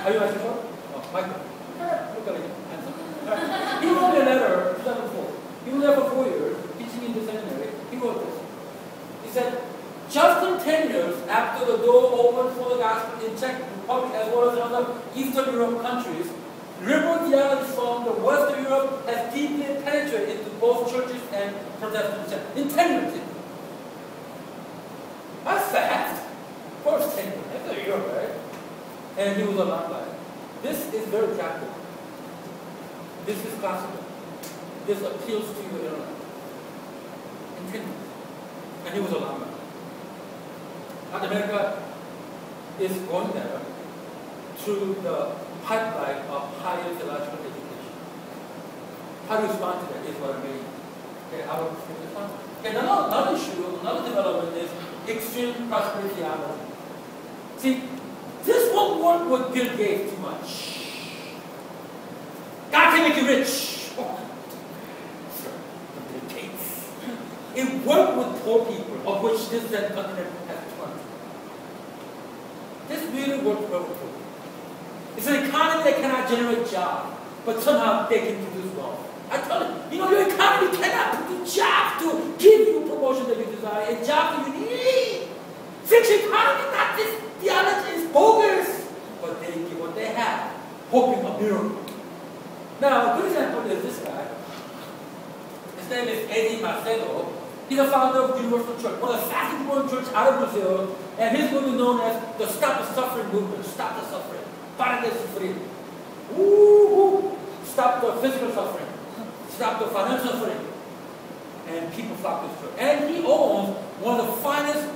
Are you Michael Choi? Oh, Michael. Look at him. He wrote me a letter, 2004. He was there for 4 years, teaching in the seminary. He wrote this. He said, just in 10 years after the door opened for the gospel in Czech Republic as well as in other Eastern Europe countries, liberal theology from the Western Europe has deeply penetrated into both churches and Protestant. In 10 years. That's fast. First 10 years. That's a year, right? And he was alarmed by it. This is very practical. This is classical. This appeals to your intellect. In 10 years. And he was alarmed by it. Now America is going there through the pipeline of higher theological education. How do you respond to that is what I mean. Okay, how do you respond? Okay, another issue, another development is extreme prosperity theology. See, this won't work with Bill Gates too much. God can make you rich. Oh, sir, Bill Gates. It worked with poor people, of which this continent has 20. This really worked well with poor people. It's an economy that cannot generate jobs, but somehow they can produce wealth. I tell you, your economy cannot produce jobs to give you promotion that you desire and jobs that you need. Fix your economy, not this theology is bogus. But they give what they have, hoping a miracle. Now, a good example is this guy. His name is Eddie Macedo. He's the founder of Universal Church, one of the fastest growing churches out of Brazil, and his movement is known as the Stop the Suffering movement. Stop the suffering. Para de sufrir. Woo-hoo. Stop the physical suffering. Stop the financial suffering. And people flock to his church. And he owns one of the finest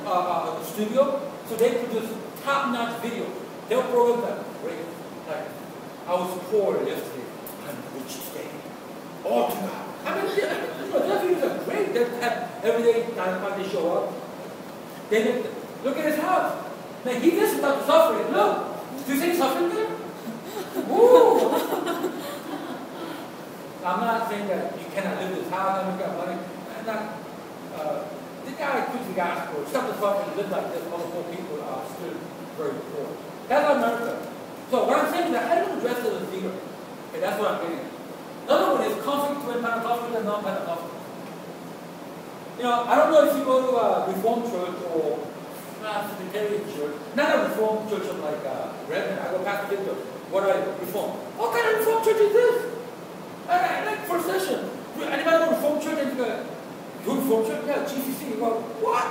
studios, so they produce top-notch video. They'll program that. Great. Like, I was poor yesterday. I'm rich today. All to God. I mean, their videos are great. They have every day, 9 o'clock, they show up. Look at his house. Man, he doesn't stop the suffering. Look. Do you see suffering there? Woo! I'm not saying that you cannot live in this house and you got money. I'm not. The guy who preaches the gospel, stop the suffering, live like this. All the poor people are still very poor. That's America. So what I'm saying is that I don't address it as a leader. Okay, that's what I'm getting at. Another one is conflict between Pentecostals and non-Pentecostals. I don't know if you go to a Reformed church or Presbyterian church, not a Reformed church of like Reverend. I go back to Victor. What are you? Reformed. What kind of Reformed church is this? Like first session. Anybody go to Reformed church and you go, you Reformed church? Yeah, GCC. You go, what?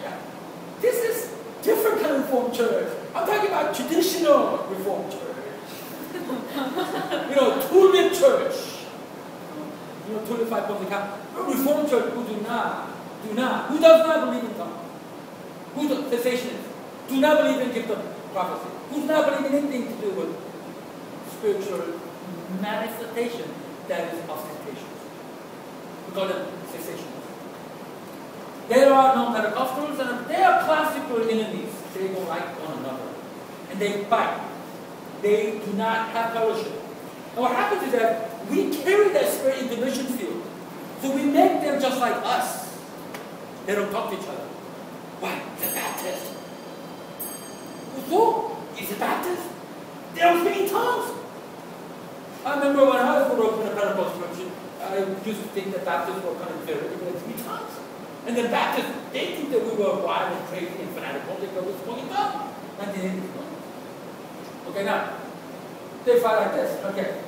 Yeah. This is different kind of Reformed church. I'm talking about traditional Reformed church. Tulip church. Tulip 5 points account. Reformed church who who does not believe in tongues. Who's the cessationist? Do not believe in gift of prophecy. Who does not believe in anything to do with spiritual manifestation that is ostentatious. We call them cessationists. There are non-Pentecostals and they are classical enemies. They don't like one another. And they fight. They do not have fellowship. And what happens is that we carry that spirit into the mission field. So we make them just like us. They don't talk to each other. Why? He's a Baptist. So, he's a Baptist. They don't speak in tongues. I remember when I was growing up in a Pentecostal church, I used to think that Baptists were kind of very good speak tongues. And then Baptists, they think that we were wild and crazy and fanatical because we spoke in tongues. 1980s. Okay, now, they fight like this. Okay.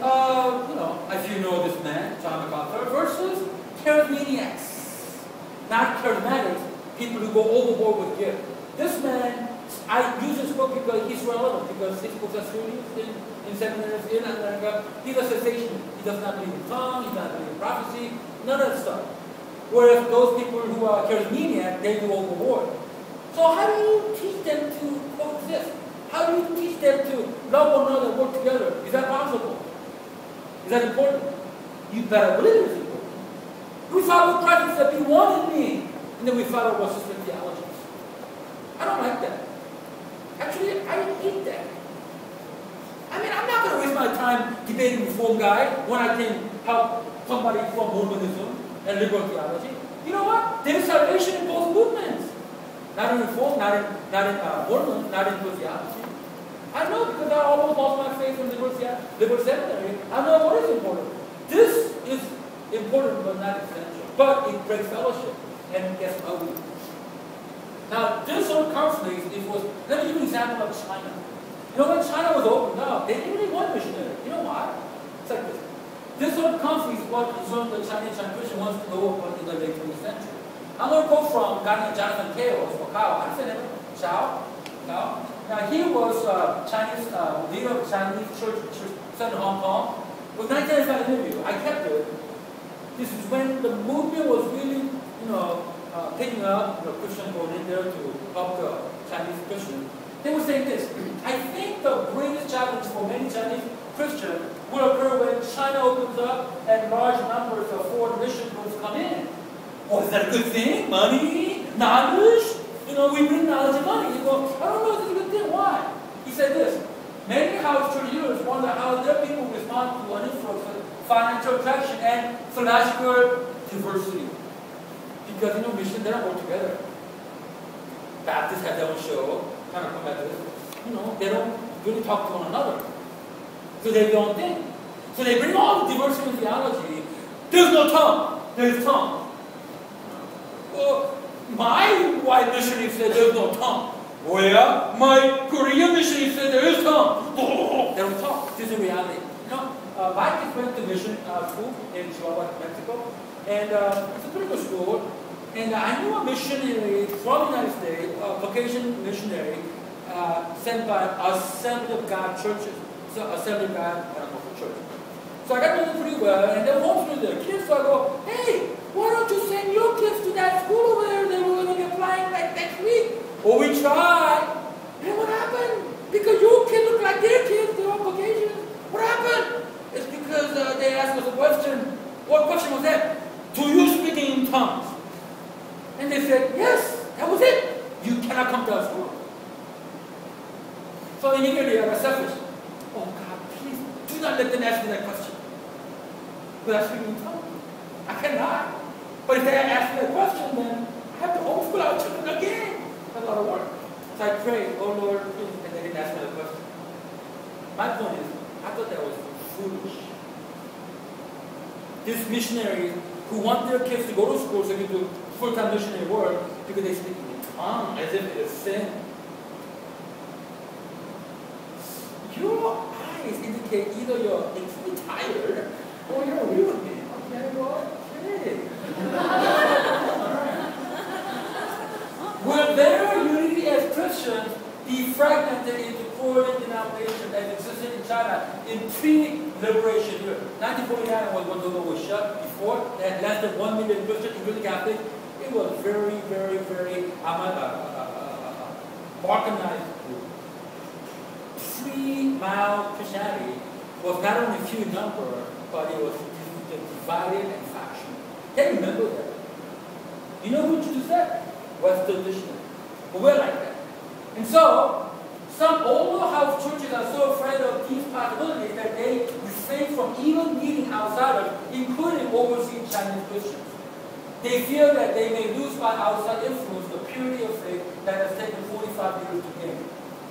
As you know this man, John MacArthur, versus charismaniacs. Not charismatics, people who go overboard with gift. This man I use this book because he's relevant, because his books are still used in seminaries in America. He's a cessationist. He does not believe in tongue, he does not believe in prophecy, none of that stuff. Whereas those people who are charismatic, they do overboard. So how do you teach them to coexist? How do you teach them to love one another and work together? Is that possible? Is that important? You better believe it's important. We follow Christ that be one in me, and then we follow our system theologies. I don't like that. Actually, I hate that. I mean, I'm not going to waste my time debating with one guy when I can help somebody from Mormonism and liberal theology. You know what? There's salvation in both movements. Not in Reform, not in Mormon, not in liberal theology. I know because I almost lost my faith in liberal seminary. I know what is important. This is important but not essential. But it breaks fellowship. And it gets ugly. Now, this sort of conflict, let me give you an example of China. You know, when China was opened up, they didn't really want missionary. You know why? It's like this. This sort of conflict is what the Chinese Christian wants to know about in the late 20th century. I'm going to quote from a guy named Jonathan Kao, or Kao. I said him. Chao. Now, he was Chinese leader of Chinese church in Hong Kong. It was 1995 interview. I kept it. This is when the movement was really, picking up, Christians going in there to help the Chinese Christians. They were saying this: I think the greatest challenge for many Chinese Christians will occur when China opens up and large numbers of foreign mission groups come in. Oh, is that a good thing? Money? Knowledge? We bring knowledge and money. You go, I don't know if it's a good thing. Why? He said this: many house church leaders wonder how their people respond to an influx of financial attraction and theological diversity. Because, mission, they don't work together. Baptists have their own show, kind of come back to this. They don't really talk to one another. So they don't think. So they bring all the diversity in theology. There's no tongue. There's tongue. Well, my white missionary said there's no tongue. Oh yeah? My Korean missionary said there is tongue. Oh, they don't talk. This is reality. My kids went to mission school in Chihuahua, Mexico. And it's a pretty good school. And I knew a missionary from the United States, a Caucasian missionary, sent by Assembly of God churches. So Assembly of God church. So I got to know them pretty well, and they were homeschooling their kids. So I go, hey, why don't you send your kids to that school over there? They were going to be applying like next week. Oh, we tried. And what happened? Because your kids look like their kids, they're all Caucasian. What happened? It's because they asked us a question. What question was that? Do you speak in tongues? And they said, yes, that was it. You cannot come to our school. So immediately I got selfish. Oh God, please do not let them ask me that question. Because I speak in tongues. I cannot. But if they ask me that question, then I have to homeschool our children again. That's a lot of work. So I prayed, oh Lord, please, and they didn't ask me that question. My point is, I thought that was foolish. These missionaries who want their kids to go to school so they can do full-time missionary work because they speak in tongue as if it is sin. Your eyes indicate either you're extremely tired or you're real with me. Okay, well, okay. Will their unity as Christians be fragmented into foreign denominations as existed in China in pre-liberation year? 1949 was when the door was shut. Before, they had less than 1 million Christians, including Catholics. It was very, very, very balkanized group. Pre-mild Christianity was not only few in number, but it was divided and factional. Can you remember that? You know who introduced that? Western missionaries. But we're like that. And so, some older house churches are so afraid of these possibilities that they refrain from even meeting outsiders, including overseas Chinese Christians. They fear that they may lose by outside influence the purity of faith that has taken 45 years to gain.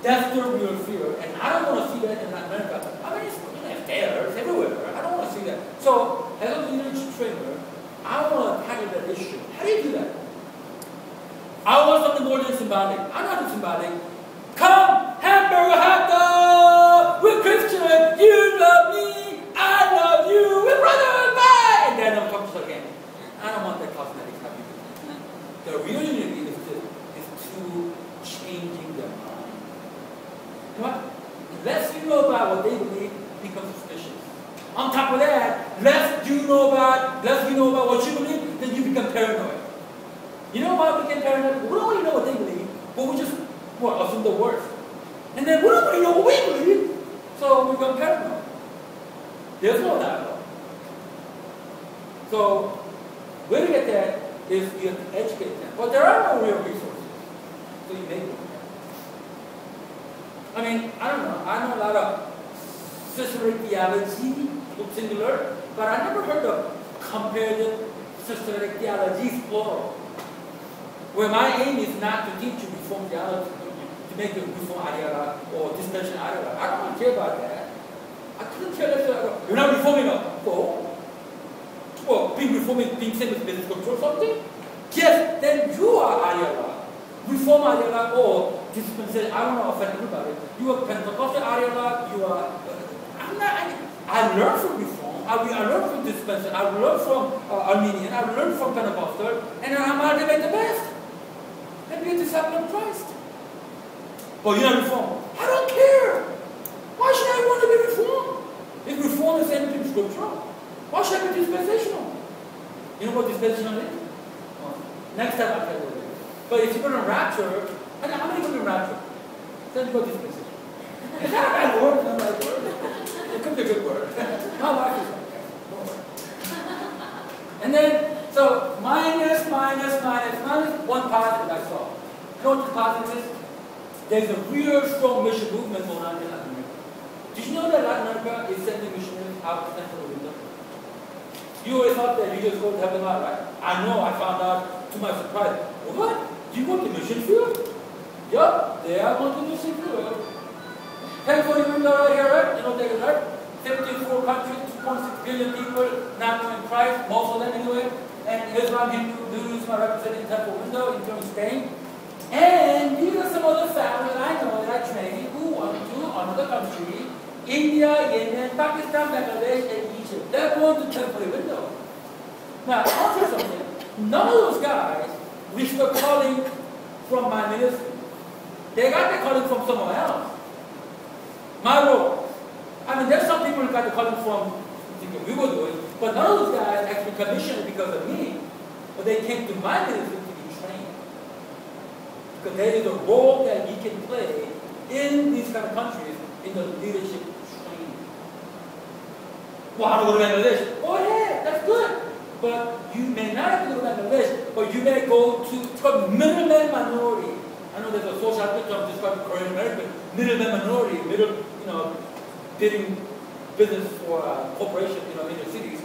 That's their real fear. And I don't want to see that in America. I mean, it's there, it's everywhere. I don't want to see that. So, as a leadership trainer, I want to tackle that issue. How do you do that? I want something more than symbolic. I'm not symbolic. Come, hamburger hot dog! We're Christian. You love me. I love you. We're brothers. Bye! And then I'm talking again. I don't want that cosmetic happiness. The real unity is to changing their mind. traditions. On top of that, less you know about what you believe, then you become paranoid. You know why we get paranoid? We don't really know what they believe, but we just assume the worst. And then we don't really know what we believe, so we become paranoid. There's no dialogue. So, where to get that is you have to educate them. But there are no real resources, so you make them. I mean, I don't know. I know a lot of systematic theology, singular, but I never heard of comparative systematic theology, plural. Where my aim is not to teach you reform theology, to make you reform ideology or discussion ideology. I don't care about that. I couldn't care less about you're not reforming a people. Well, being reforming, being same as business control or something? Yes, then you are ideologue. Reform ideologue or dispensation, I don't know offended about it. You are Pentecostal ideologue, you are, I learned from reform, I learned from dispensation, I learned from Armenian, I learned from Pentecostal, and I'm out to make the best. And be a disciple of Christ. But you're not reformed. I don't care. Why should I want to be reformed? If reform is anything scriptural, why should I be dispensational? You know what dispensational is? Next time I'll tell you what it is. But if you're going to rapture, how many people in rapture? Then you go dispensation. Is that a bad word? Not a bad word. It could be a good word. My wife is like that. Don't worry. And then, so minus, one positive I saw. You know what the positive is? There's a real strong mission movement going on in Latin America. Did you know that Latin America is sending missionaries out to Central America? You always thought that you just go to help them out, right? I know, I found out to my surprise. What? You go to mission field? Yup, they are going to mission field. $10-40 million right here, right? You know what they get, right? 54 countries, 2.6 billion people not knowing Christ, most of them anyway. And Islam, Hindu, Buddhism are represented in Temple Window, including Spain. And these are some other families I know that I train who went to another country, India, Yemen, Pakistan, Bangladesh, and Egypt. They're going to Temple Window. Now, I'll tell you something. None of those guys reached the calling from my ministry. They got the calling from someone else. My role. I mean, there's some people who got the calling from what we were doing, but none of those guys actually commissioned because of me. But they came to my ministry to be trained. Because there is a role that you can play in these kind of countries in the leadership training. Well, how to go to Bangladesh? Oh yeah, that's good. But you may not have to go to Bangladesh, but you may go to middleman minority. I know there's a social term describing Korean American, middleman minority, bidding business for corporations, in the cities.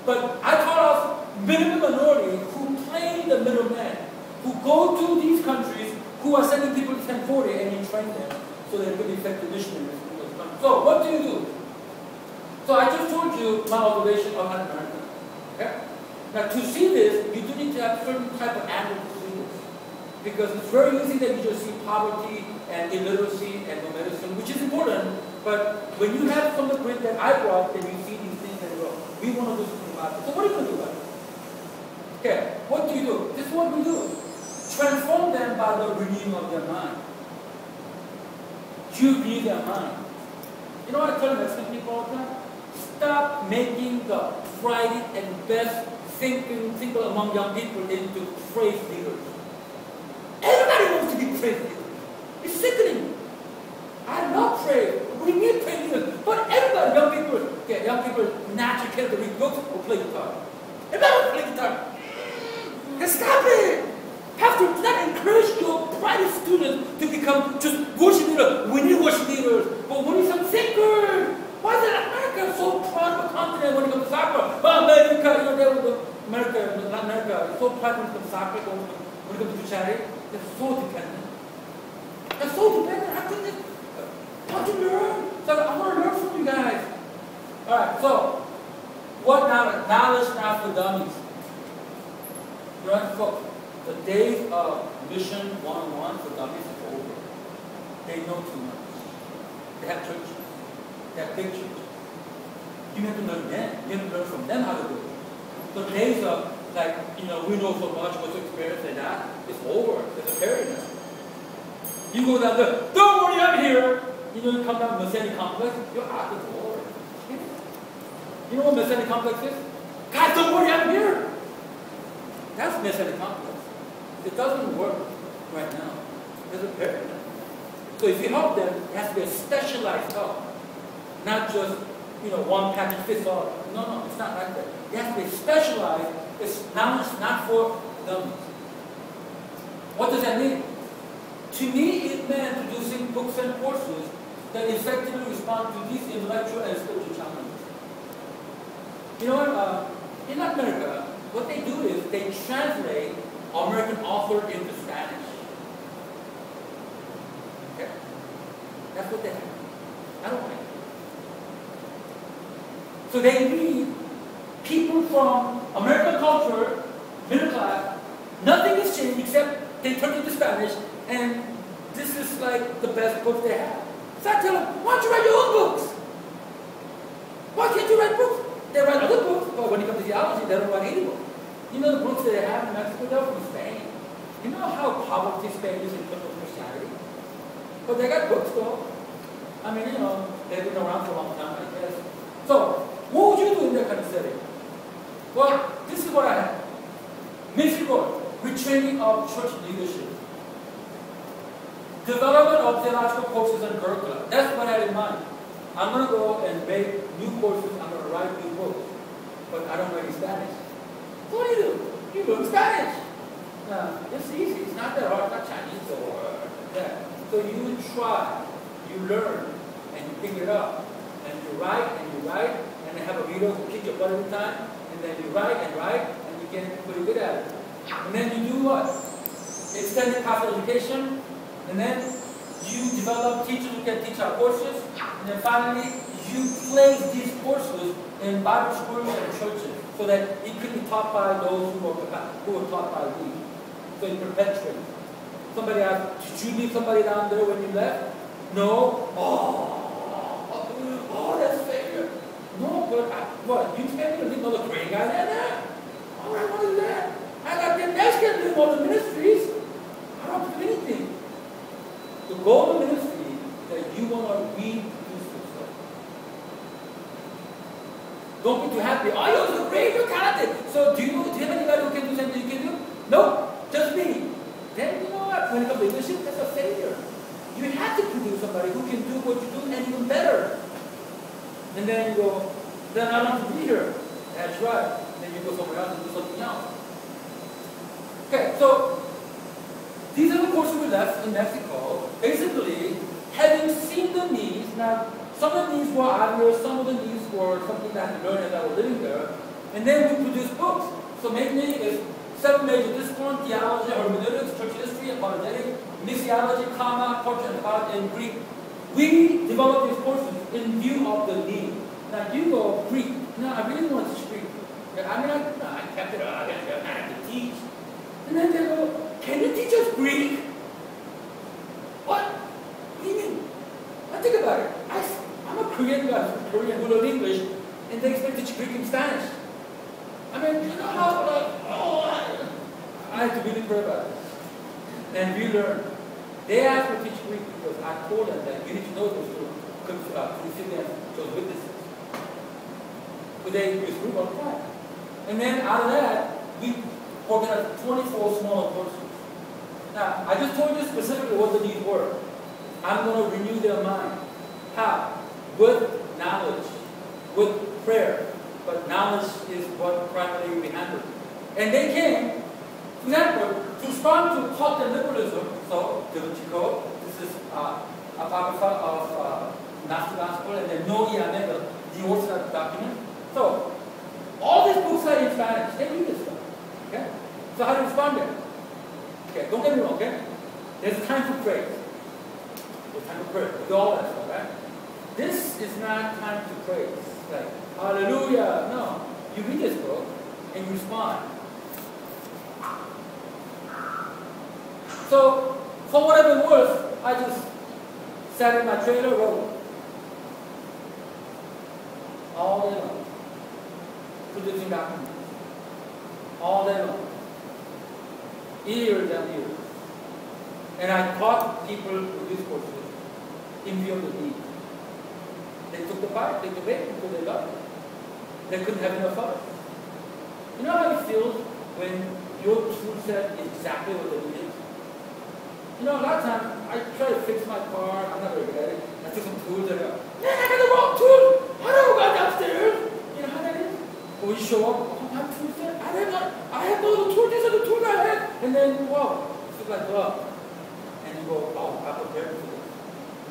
But I call us middleman minority who play the middleman, who go to these countries, who are sending people to 1040 and you train them so they're really effective missionaries in those countries. So what do you do? So I just told you my observation of Latin America. Okay? Now to see this, you do need to have certain type of angle to see this. Because it's very easy that you just see poverty and illiteracy and no medicine, which is important, but when you have some of the grit that I brought, then you see these things and go, we want to do something about it. So what are you going to do about it? Okay, what do you do? This is what we do. Transform them by the renewing of their mind. You renew their mind. You know what I tell Mexican people all the time? Stop making the brightest and best thinking among young people into praise leaders. Everybody wants to be praise leaders. It's sickening. I love praise. We need praise leaders. But everybody, young people naturally care to read books or play guitar. Everybody wants to play guitar. Stop it! Pastor, do not encourage your brightest students to become just worship leaders. We need worship leaders, but we need some thinkers. Why is America so proud of a continent when it comes to soccer? Well, America, Latin America is so proud when it comes to soccer, when it comes to Christianity. They're so dependent. They're so dependent. I think how to learn? So I want to learn from you guys. All right. So, what now? Knowledge now for dummies. Right, folks. The days of mission one-on-one for dummies is over. They know too much. They have churches. They have big churches. You have to learn them. You have to learn from them how to do it. The days of, we know so much, what's experience and that, it's over. There's a period now. You go down there, don't worry, I'm here. You come down to the Mercedes complex, you're out the door. You know what messianic complex is? God, don't worry, I'm here. That's messianic complex. It doesn't work right now. There's a paradigm. So if you help them, it has to be a specialized help. Not just, one package fits all. No, it's not like that. It has to be specialized. It's knowledge not for dummies. What does that mean? To me, it meant producing books and courses that effectively respond to these intellectual and spiritual challenges. You know what? In America, what they do is they translate American author into Spanish. Okay? That's what they have. I don't like it. So they read people from American culture, middle class, nothing has changed except they turn into Spanish, and this is like the best book they have. So I tell them, why don't you write your own books? Why can't you write books? They write other books, but when it comes to theology, they don't write any books. You know the books that they have in Mexico, they're from Spain. You know how powerful Spain is in terms of Christianity? But they got books though. I mean, they've been around for a long time, I guess. So, what would you do in that kind of setting? Well, this is what I have. Ministry goals, retraining of church leadership. Development of theological courses and curricula. That's what I had in mind. I'm going to go and make new courses. I'm going to write new books. But I don't write in Spanish. So what do? You learn Spanish. It's easy. It's not that hard. It's not Chinese or that. So you try, you learn, and you pick it up. And you write, and you have a reader who kick your butt every time. And then you write, and you get pretty good at it. And then you do what? Extended pastoral education. And then you develop teachers who can teach our courses. And then finally, you place these courses in Bible schools and churches so that it can be taught by those who were taught by we. So it perpetuates. Somebody asked, did you leave somebody down there when you left? No. Oh, that's failure. No, but what? You expect me to leave another great guy there? All right, what is that? I got them next guy doing all the ministries. I don't do anything. The goal of ministry is that you want to reproduce yourself. Don't be too happy. Oh, you're so great, you're talented. So do you have anybody who can do something you can do? No, just me. Then you know what? When it comes to leadership, that's a failure. You have to produce somebody who can do what you do and even better. And then you go, then I don't have to be here. That's right. Then you go somewhere else and do something else. Okay, so these are the courses we left in Mexico. Basically, having seen the needs, now some of the needs were obvious, some of the needs were something that I had learned as I was living there. And then we produced books. So mainly it's 7 major disciplines: theology, hermeneutics, church history, apologetics, missiology, comma, culture, and thought in Greek. We developed these courses in view of the need. Now you go Greek. No, I really want to teach Greek. I kept it up. I had to teach. And then they go, can you teach us Greek? What? What do you mean? Now think about it. I'm a Korean guy from Korea who learned English, and they expect to teach Greek and Spanish. I mean, you know how, I had to really pray about it. And we learned. They asked me to teach Greek because I told them that you need to know those those witnesses. So they use Greek all the time. And then out of that, we organized 24 smaller courses. Now, I just told you specifically what the needs were. I'm going to renew their mind. How? With knowledge, with prayer. But knowledge is what primarily we handle. And they came, for example, to respond to cult and liberalism. So, Chico, this is Apocrypha of Gnostic Gospel, and then No Yame, the Orthodox document. So, all these books are in Spanish. They read this stuff. Okay? So how do you respond there? Okay, don't get me wrong, okay? There's time for praise. There's time for prayer. We do all that stuff, right? This is not time to praise. Like, hallelujah. No. You read this book and you respond. So, for whatever it was, I just sat in my trailer, wrote all day long, producing documents. All day long. Years and years. And I taught people with these courses in view of the need. They took the part, they took it because they loved it. they couldn't have enough of it. You know how it feels when your tool set is exactly what they need? You know, a lot of times I try to fix my car, I'm not very good at it. I took some tools and I go, man, I got the wrong tool. How do I go downstairs? You know how that is? Or when you show up, oh, my tool set, I have no other tool, these are the tools I had. And then, wow, it's like, oh. And you go, oh, I prepared for this.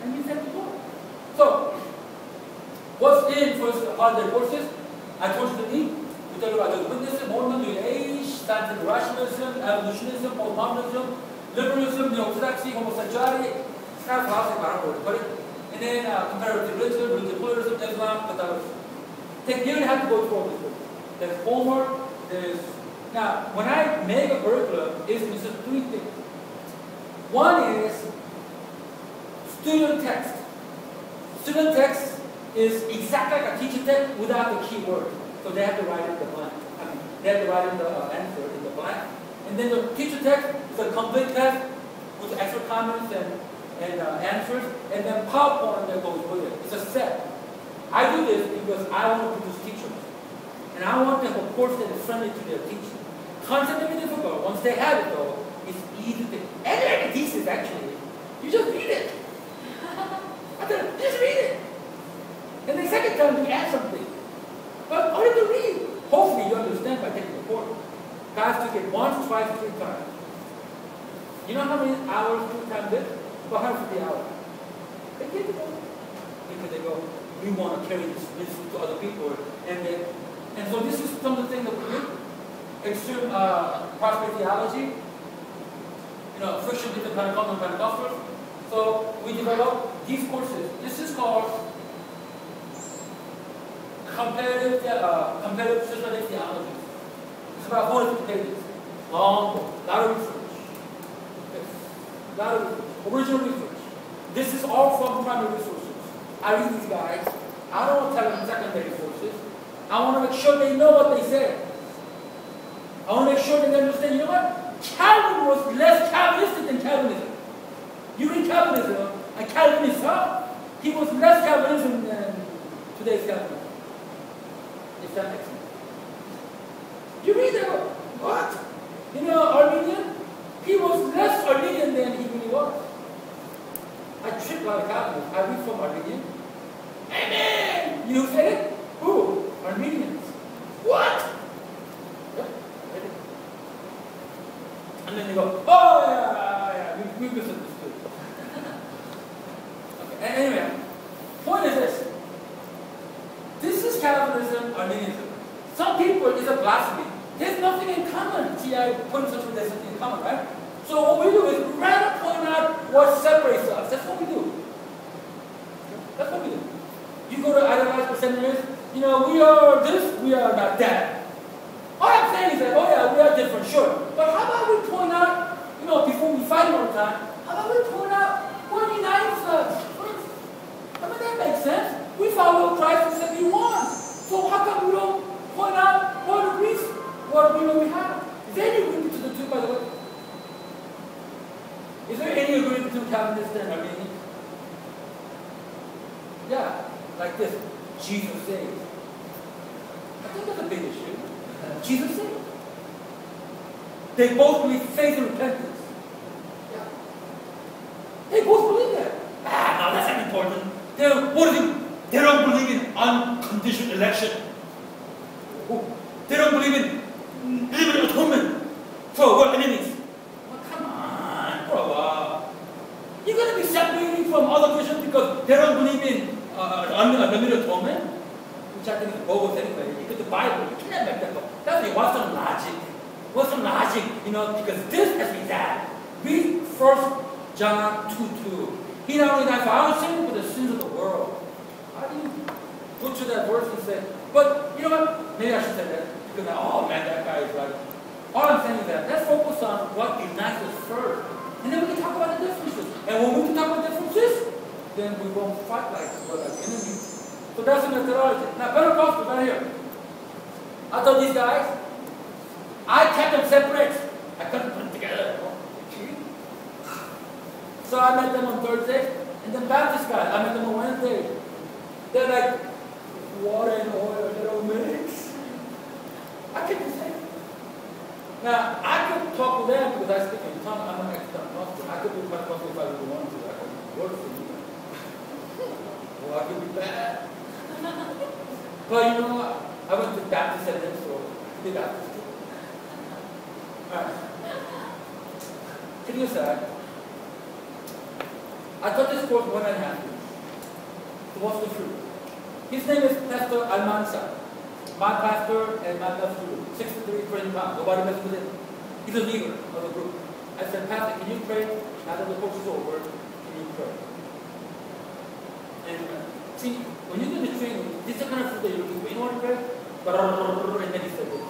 And you set the door. So, what's in for holiday courses? I told you the need. We talk about the witnessing, monism, age, scientific rationalism, evolutionism, postmodernism, liberalism, neo-orthodoxy, homosexuality. It's kind of philosophy, but I don't know where to put it. And then comparative religion, religious pluralism, Islam, Catholicism. Take you don't have to go through all this book. There's homework, there's... Now, when I make a curriculum, it consists of three things. One is student text. Student text is exactly like a teacher text without the keyword. So they have to write in the blank. They have to write in the answer in the blank. And then the teacher text is a complete text with extra comments and answers, and then PowerPoint that goes with it. It's a set. I do this because I want to produce teachers. And I want them, of course, that is friendly to their teaching. Content may be difficult. Once they have it, though, it's easy to... And like a thesis, actually. You just read it. I tell them, just read it. And the second time, you add something. But only to read. Hopefully, you understand by taking the course. Guys took it once, twice, 3 times. You know how many hours 2 times is? About 150 hours. They get it all. Because they go, we want to carry this message to other people. And so this is some of the things that we do. Extreme prosperity theology. You know, friction between Pentecostal and Pentecostals. So we develop these courses. This is called comparative systematic theology. It's about 40 pages. Long book. A lot of research. Yes. A lot of research. Original research. This is all from primary resources. I read these guys. I don't want to tell them secondary sources. I want to make sure they know what they said. I want to make sure they understand, you know what? Calvin was less Calvinistic than Calvinism. You read Calvinism, and Calvinism, he was less Calvinism than today's Calvinism. If that makes sense. You read that, what? You know, Armenian? He was less Armenian than he really was. I tripped like Calvinists. I read from Armenian. Amen! You said it? Who? Armenians. What? Yep. And then you go, oh yeah, we misunderstood. Okay, anyway, point is this. This is Calvinism, Arminianism. Some people, it's a blasphemy. There's nothing in common. See, I put such there's something in common, right? So what we do is we rather point out what separates us. That's what we do. That's what we do. You go to idolize seminaries, you know, we are this, we are not that. All I'm saying is that, oh yeah, we are different, sure. But how about we point out, you know, before we fight all the time, how about we point out what unites us? I mean, that makes sense. We follow Christ in 71. So how come we don't point out what agrees, what agreement we have? Is there any agreement between the two, by the way? Is there any agreement between Calvinists and Armenians? Yeah, like this. Jesus saves. I think that's a big issue. Jesus saves. They both believe faith and repentance. Yeah. They both believe that. No, that's not important. They don't believe in unconditional election. They don't believe in limited atonement for what enemies. Oh, come on, bro. You're going to be separating from other Christians because they don't believe in unlimited atonement? Which I think is bogus anyway. You get the Bible. You can't make that up. That's like, what's some logic? What's some logic? You know, because this has been that. Read 1 John 2:2. He not only died for our sins, but the sins of the world. How do you go to that verse and say, but you know what? Maybe I should say that. Because, oh man, that guy is right. All I'm saying is that let's focus on what unites us first. And then we can talk about the differences. And when we can talk about differences, then we won't fight like enemies. So that's the methodology. Now, Pentecostals right here. I told these guys, I kept them separate. I couldn't put them together. So I met them on Thursday, and then Baptist guys, I met them on Wednesday. They're like, water and oil, they don't mix. Now, I could talk to them because I speak in tongue. I'm an expert Muslim. I could be Pentecostal if I really wanted to. I could work for you. Or I could be bad. But you know what? I went to Baptist at them, so I did Baptist too. Alright. Kidding aside, I taught this course 1.5 years. So what's the truth? His name is Pastor Almanza. My pastor and my pastor, 63 Korean pounds. Nobody messes with him. He's a leader of the group. I said, Pastor, can you pray? Now that the course is over, can you pray? And see, when you do the training, this is the kind of food that you're looking for. You know what he prayed? And then he said this.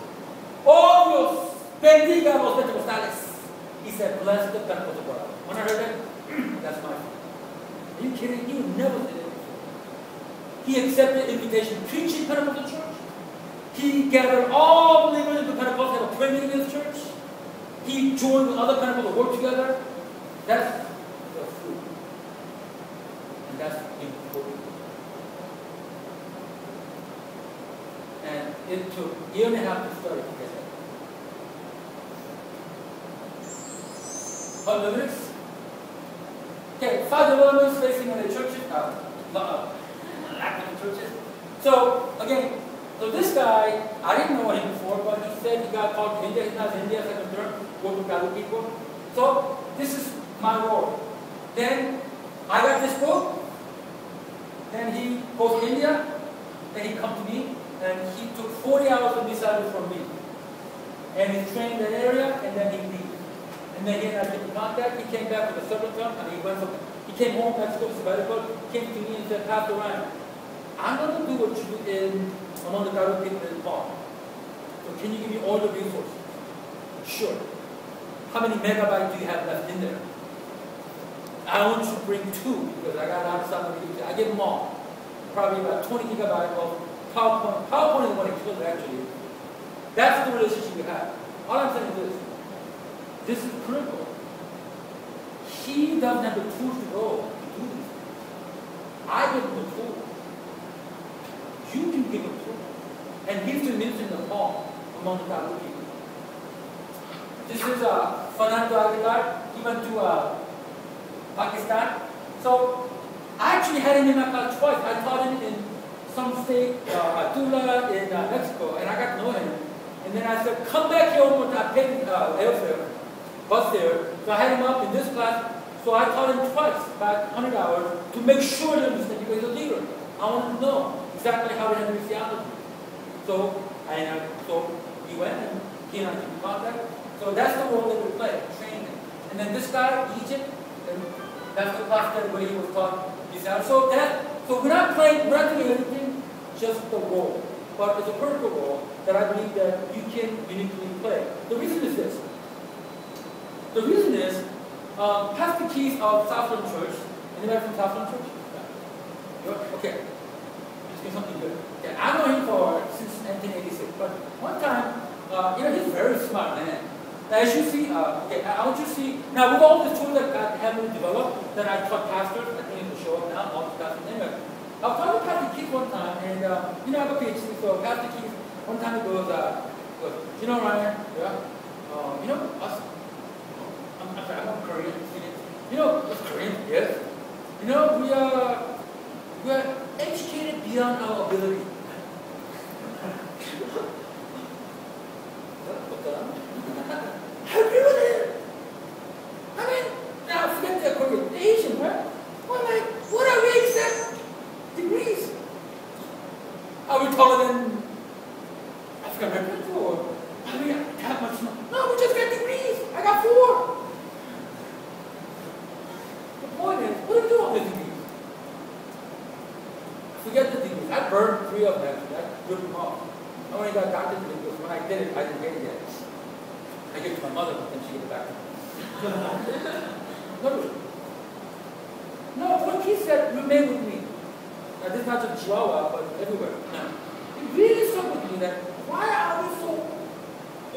Oh Dios, bendiga los pentecostales. He said, bless the Pentecostal brother. When I heard that, that's my fault. Are you kidding? He never did it before. He accepted the invitation, preaching Pentecostal church. He gathered all believers into Pentecost, had a prayer meeting in his church. He joined with other Pentecostals to work together. That's the fruit. And that's important. And it took a year and a half to study to get that. Hermeneutics. Okay, 5 developments facing in the churches. Lack of churches. So, again, so this guy, I didn't know him before, but he said he got called to India. He's not in India, second term, go to gather people. So this is my role. Then I got this book. Then he goes to India. Then he comes to me, and he took 40 hours of disciple from me. And he trained that area, and then he leaves. And then he and I kept in contact. He came back with a second term, and he came home, Mexico, sabbatical, came to me and said, Pastor Ryan, I'm going to do what you do among the Garu people in Paul. So can you give me all the resources? Sure. How many megabytes do you have left in there? I want you to bring 2 because I got a lot of stuff to do. I give them all. Probably about 20 gigabytes of PowerPoint. PowerPoint is what it kills actually. That's the relationship we have. All I'm saying is this. This is critical. He doesn't have the tools to go to do these things. I give him the tools. You can give him tools. And he's the minister in the hall among the Talu people. This is Fernando Aguilar. He went to Pakistan. So I actually had him in my class twice. I taught him in some state, Tula in Mexico, and I got to know him. And then I said, come back here one more time. I paid airfare, bus there. So I had him up in this class. So I taught him twice, about 100 hours, to make sure he understands because he's a leader. I want to know exactly how to handle his theology. So he went and he and I keep in contact. So that's the role that we play, training. And then this guy, Egypt, and that's the class that where he was taught this out. So we're not doing anything, just the role. But it's a critical role that I believe that you can uniquely play. The reason is this. The reason is, Pastor Keith of Southland Church. Anybody from Southland Church? Yeah. Okay. Let's do something good. Yeah, I know him since 1986. But one time, he's a very smart man. Now, as you see, I want you to see, now with all the tools that I haven't developed, that I taught pastors, I think it will show up now, all the pastors. Anyway, I was talking to Pastor Keith one time, and I have a PhD, so Pastor Keith, one time he goes, Ryan, yeah, us, I'm not Korean, us Korean, yes. We are educated beyond our ability. I agree with him. I mean, now forget the Korean, Asian, right? Well, like, what are we exact degrees? Are we taller than African Americans or are we that much? No, we just got degrees. I got 4. The point is, what do we do with the degrees? Forget the degrees. I burned 3 of them. I ripped them off. I only got doctorate degrees because when I did it, I didn't get it yet. I gave it to my mother, and she gave it back to me. No, what he said remained with me. Now, this is not just Chihuahua, but everywhere. Now, it really stuck with me that why are we so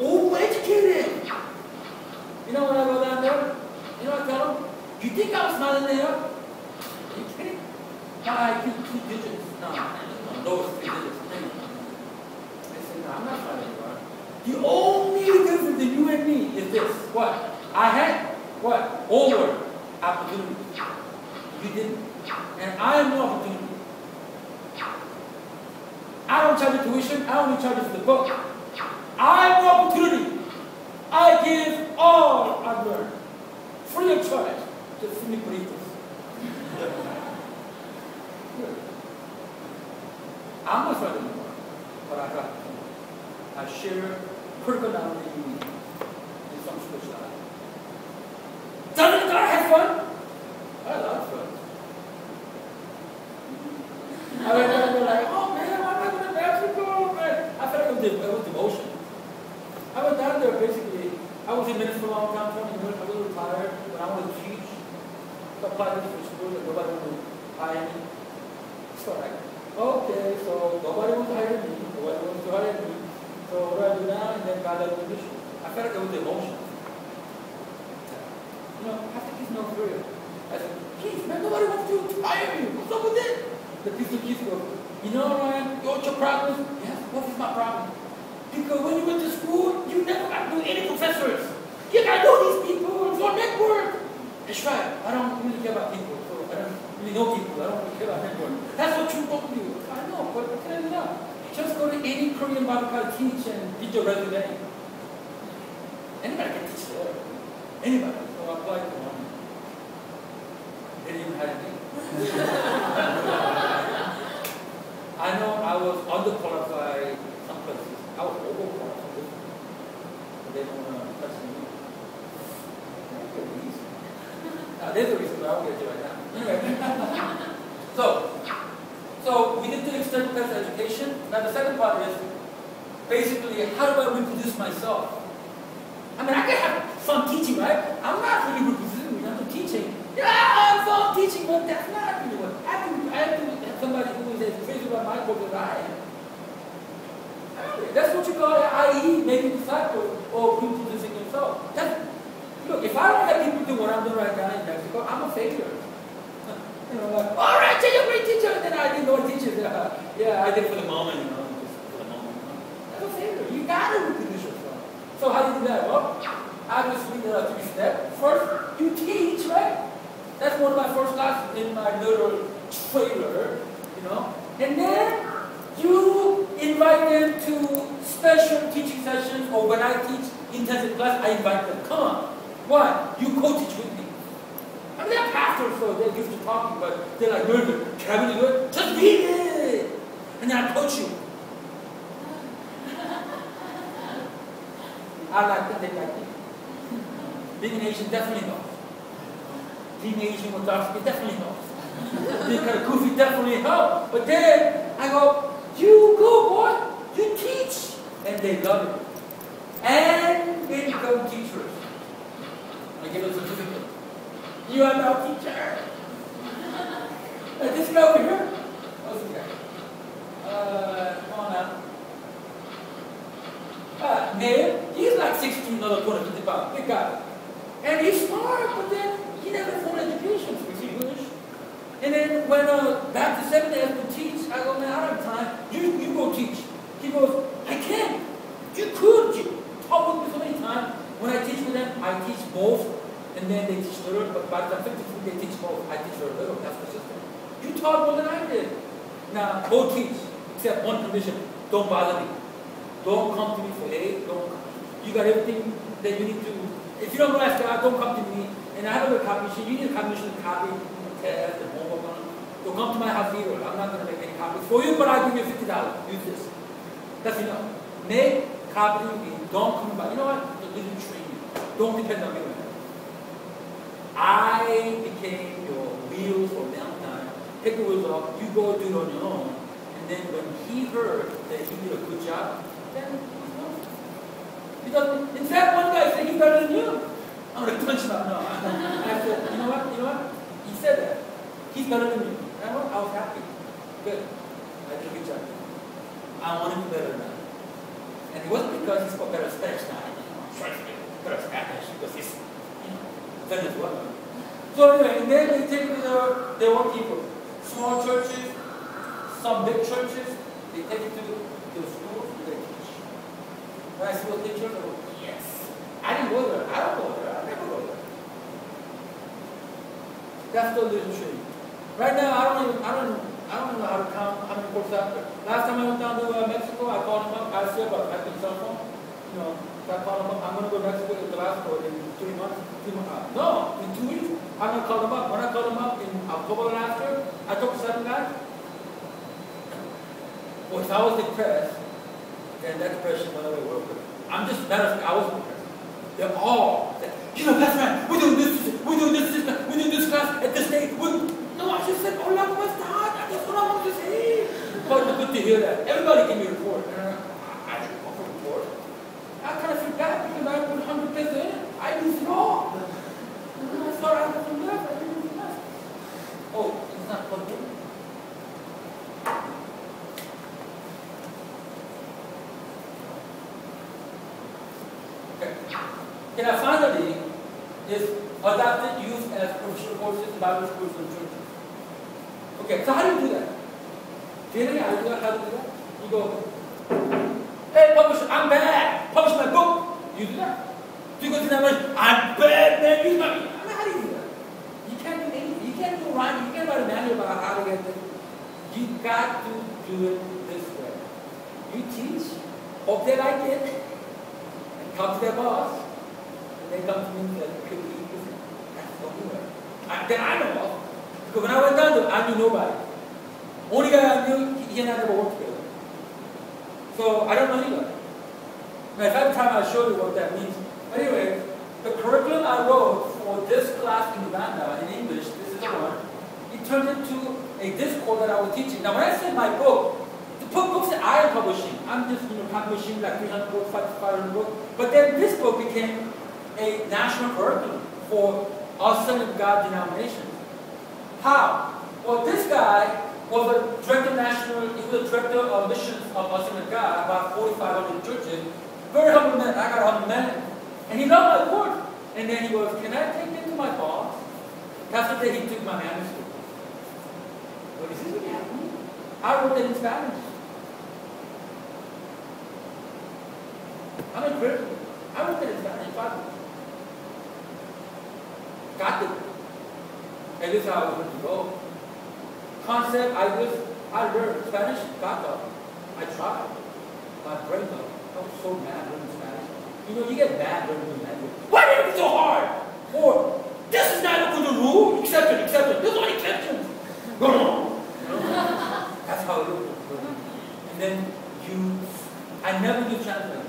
overeducated? When I go down there, I tell them, you think I was not in there? Are you kidding? I do 2 digits. No, those 3 digits. I said, no, I'm not trying to. The only difference difference in you and me is this. What? I had what? Over opportunity. You didn't. And I have no opportunity. I don't charge you tuition. I only charge you for the book. I have no opportunity. I give all I learn. Free of charge. Just free burritos. I'm not trying to do more, but I got to. I share critical knowledge you need in some speciality. Doesn't God have fun? I love fun. I went down there like, oh man, I'm not going to basketball, man. I felt like it was devotion. I went down there basically, I was in ministry for a long time, 20 years, I was retired, but I wanted to teach. I applied for school that nobody wanted to hire me. So like, okay, so nobody wants to hire me, nobody wants to hire me. So what do I do now? And then God had a mission. I felt like it was devotion. You know, I think he's no real. I said, Keith, man, nobody wants to hire you. What's up with it? The people Keith go, you know, Ryan, what's your problem? Yes, what is my problem? Because when you went to school, you never got to know any professors. You got to know these people. It's your network. That's right. I don't really care about people. So I don't really know people. I don't really care about network. That's what you don't do. I know, but what can I do now? Just go to any Korean Bible college, teach, and get your resume. Anybody can teach there. Anybody. So I applied for one. They didn't even hire me. I know I was underqualified some places. I was overqualified. But they don't want to touch me. There's a reason, but I won't get to it right now. Anyway. So we did the external test education. Now the second part is basically how do I reproduce myself? I mean, I can have fun teaching, right? I'm not really reproducing me, I'm teaching. Yeah, I'm fun teaching, but that's not really what I have to have somebody who is as crazy about my book as I am. That's what you call i.e. making disciples or reproducing yourself. Look, if I don't have people do what I'm doing right now in Mexico, I'm a failure. You know, like, all right, you're a great teacher, and then I didn't know what teachers. Yeah, I did it for the moment, you know, just for the moment. That's a failure. You gotta reproduce yourself. So how do you do that? Well, obviously there are 3 steps. First, you teach, right? That's one of my first classes in my little trailer, you know. And then you invite them to special teaching sessions, or when I teach intensive class, I invite them. Come on. Why? You co-teach with me. I mean, they're pastors, so they're used to talking, but they're like, nervous. Can I really do it? Just read it. And then I coach you. I like that, they like it. Being an Asian definitely knows. Being Asian with dark skin definitely knows. Being kind of goofy definitely helps. But then I go, you go, boy. You teach. And they love it. And they become teachers. I give them a certificate. You are now a teacher. This guy over here. What's this guy? Come on now. Neil, he's like 16, another 250 pounds. Big guy. And he's smart, but then he never had full education, speaks English. And then when back to 7 days to teach, I go, man, I don't have time. You go teach. He goes, I can't. You could. You talk with me so many times. When I teach with them, I teach both, and then they teach little, but by the time 52, they teach both. I teach very little. That's the system. You taught more than I did. Now, go teach, except one condition. Don't bother me. Don't come to me for aid. Don't come. You got everything that you need to. If you don't know ask God, don't come to me. And I have a copy machine. You need a copy machine to copy, test, and homework on it. Don't come to my house either. I'm not going to make any copies for you, but I'll give you $50. Use this. That's enough. Make copy me. Don't come by. You know what? Let me train you. Don't depend on me right now. I became your wheels for downtime. Take the wheels off. You go do it on your own. And then when he heard that he did a good job, then he's not. Because in fact, one guy said he's better than you. I'm going to punch him out. No. I said, you know what? You know what? He said that. He's better than you. And I was happy. Good. I did a good job. I want him to be better than that. And it wasn't because he spoke better Spanish now. Trying to speak better Spanish because he's, Venezuela. So anyway, and then they take it to their own people. Small churches, some big churches, they take it to the schools and they teach. When I see those pictures, I go, yes. go there. I don't go there. I never go there. That's the little tree. Right now, I don't even know how to count how many ports out there. Last time I went down to Mexico, I called him up. I said about my cell phone. You know, so I called him up. I'm going to go to Mexico to Tabasco in 3 months. 2 months. No, in 2 weeks. I'm going to call him up. When I called him up in October last year, I talked to 7 guys. Well, if I was depressed, then that depression went away real quick. I'm just better. I was depressed. They're all like, you know, that's right. We're doing this class at this day. No, I just said, hola, ¿cómo estás? That's what I wanted to say. But it's good to hear that. Everybody give me a report. And I didn't go for a report. I kind of feel bad because I put 100 pesos in it. I lose it all. And I thought I had some left. I didn't lose left. Oh, it's not plugged in. Okay, now finally is adapted use as professional courses in Bible schools and churches. Okay, so how do you do that? Do you have any idea how to do that? You go, hey publisher, I'm bad. Publish my book. You do that. Do you go to that person, I'm bad, man, use my book. I mean, how do you do that? You can't do anything. You can't do writing. You can't write a manual about how to get this. You got to do it this way. You teach, hope they like it, and come to their boss. They come to me and say, okay, that's the only way. That I know of. Because when I went down there, I knew nobody. Only guy I knew, he and I never worked together. So I don't know anybody. Now, if I have time, I'll show you what that means. Anyway, the curriculum I wrote for this class in Uganda in English, this is the one, it turned into a discourse that I was teaching. Now, when I said my book, the books that I am publishing, I'm just publishing like 300 books, 500 books. But then this book became a national curriculum for Assembly of God denominations. How? Well, this guy was a director he was a director of missions of Assembly of God, about 4,500 churches. Very humble man. I got a humble man. And he loved my word. And then he goes, can I take it to my boss? That's the day he took my manuscript. What is this what happened? I wrote it in Spanish. I'm incredible. I wrote it in Spanish. Got it. And this is how I was going to go. Concept, I learned Spanish, got up. I tried. My brain up. I was so mad learning Spanish. You know, you get mad learning new language. Why did it be so hard? Or, this is not according to the rule. Exception. There's only exceptions. Go on. That's how it is. And then I never use translate.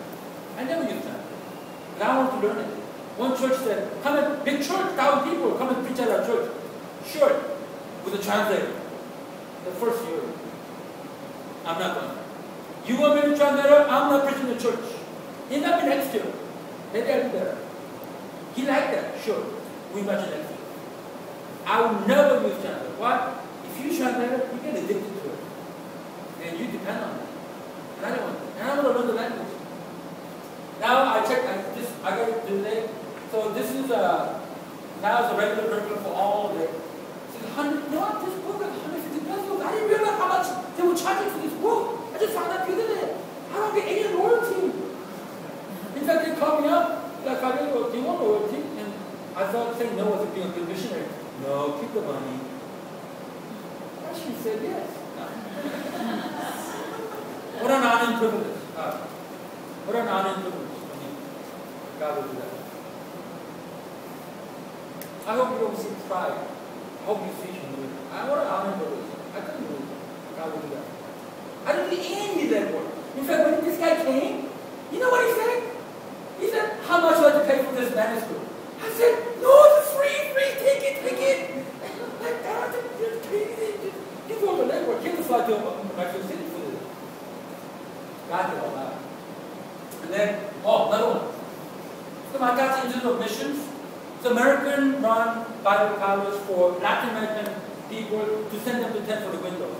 But I want to learn it. One church said, come and, big church, 1,000 people, come and preach at our church. Sure, with a translator. The first year, I'm not going. You want me to translate? I'm not preaching the church. He not be next year. Maybe I'll be there. He liked that, sure. We mentioned next year. I will never use translator. Why? If you translate it, you get addicted to it. And you depend on it. And I don't want it. And I want to learn the language. Now I checked, I got it today. So this is now it's a regular curriculum for all of it. So this book is 150 pesos. I didn't realize how much they were charging for this book. I just found out the other day. I don't get any royalty. In fact, they called me up, like, do you want royalty? And I thought saying no was being a good missionary. No, keep the money. And she said yes. What an honor and privilege. What an honor and privilege. God will do that. I hope you don't see pride. I hope you see humility. I want to honor privilege. I couldn't do it. God will do that. I didn't do any of that work. In fact, when this guy came, you know what he said? He said, how much do I have to pay for this manuscript? I said, no, it's free, take it. Like that, just pay it. Give all the legwork. Give the flight to Mexico City for this. God did all that. And then, another one. So my God's Institute of Missions. It's American-run Bible college for Latin American people to send them to tent for the windows.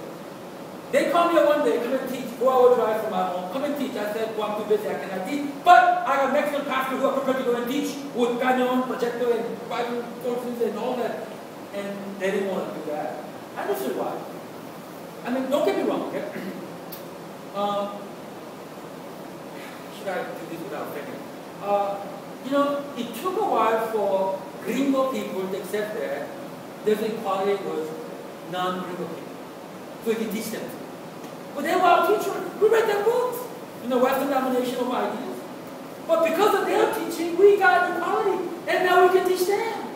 They called me one day, come and teach, 4-hour drive from my home, come and teach. I said, well, I'm too busy, I cannot teach. But I have Mexican pastors who are prepared to go and teach with canon, projector, and Bible courses and all that. And they didn't want to do that. And this is why. I mean, don't get me wrong, okay? Should I do this without thinking? You know, it took a while for gringo people to accept that there's equality with non-gringo people. So we can teach them. But they were our teachers. We read their books. You know, Western domination of ideas. But because of their teaching, we got equality. And now we can teach them.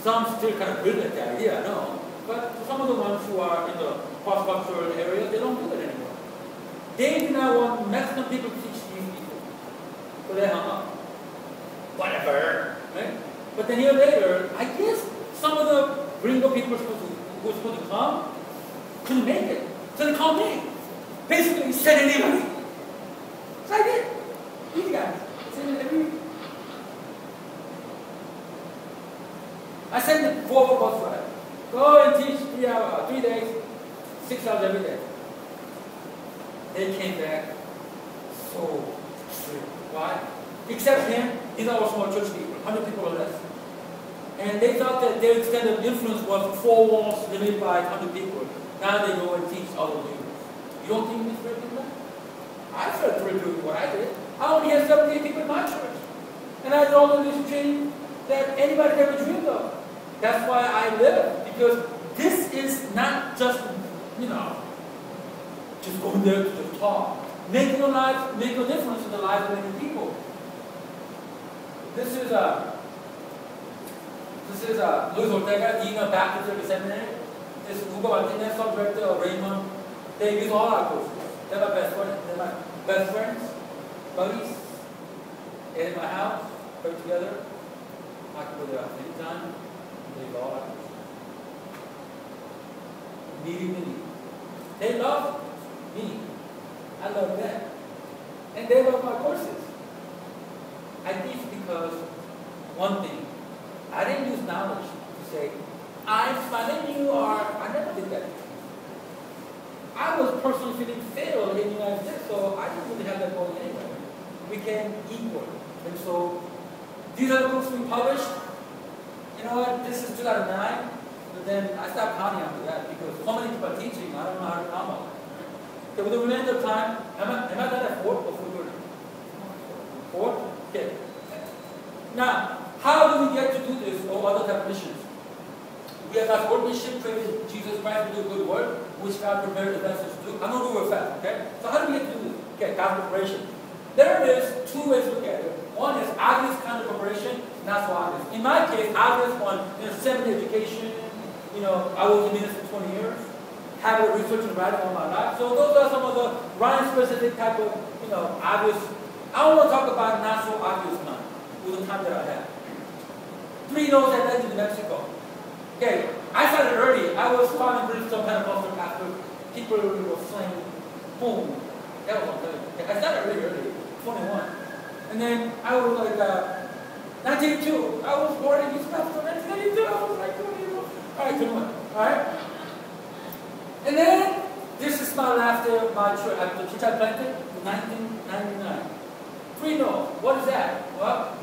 Some still kind of brilliant at the idea, I know. But some of the ones who are in the cross-cultural area, they don't do it anymore. They do not want Mexican people to teach these people. So they hung up. Whatever. Right? But then year later, I guess some of the gringo people who were supposed to come couldn't make it. So they called me. Basically, send anybody. So I did. You guys. I sent them 4 bus ride. Go and teach 3 hours, 3 days, 6 hours every day. They came back so strict. Why? Except him, he's our small church people, 100 people or less. And they thought that their extent of influence was 4 walls limited by 100 people. Now they go and teach other leaders. You don't think it's very good? I felt pretty good with what I did. I only had 78 people in my church. And I did all the leadership training that anybody could ever dreamed of. That's why I live. Because this is not just, you know, just going there to just talk. Making a difference in the lives of many people. This is Luis Ortega, Dean of Baptist Seminary. This is Hugo Martinez, sub-director of Ryun. They use all our courses. They're my best friends. They're my best friends, buddies. They're in my house, put together. I can go there anytime. They use all our courses. Meeting. They love me. I love them. And they love my courses. I teach because, one thing, I didn't use knowledge to say, I'm smarter than you are. I never did that. I was personally feeling failed in the United States, so I didn't really have that going anyway. We became equal. And so, these are the books we published. You know what? This is 2009. But then I stopped counting after that because so many people are teaching, I don't know how to count all that. Okay, with the remainder of time, am I done at 4 or 4:30? 4? Okay. Now, how do we get to do this or other type of missions? We have God's word mission, praise Jesus Christ, we do good work, which God prepared the vessels to do. I'm going to do it fast, okay? So how do we get to do this? Okay, God's preparation. There is 2 ways to look at it. One is obvious kind of preparation, not so obvious. In my case, obvious one, seminary education, you know, I was in ministry for 20 years, have a research and writing all my life. So those are some of the Ryun-specific type of, you know, obvious. I want to talk about not so obvious kind with the time that I have. 3 no's that led to New Mexico. Okay, I started early. I was founding Bristol Pentecostal after people were saying, boom. That was okay. I started early, 21. And then I was like, 1982. I was born in East Mexico, 1982. I was like 20 years old. All right, 21. All right? And then, this is my last day of my church. The church I planted in 1999. 3 no's. What is that? Well,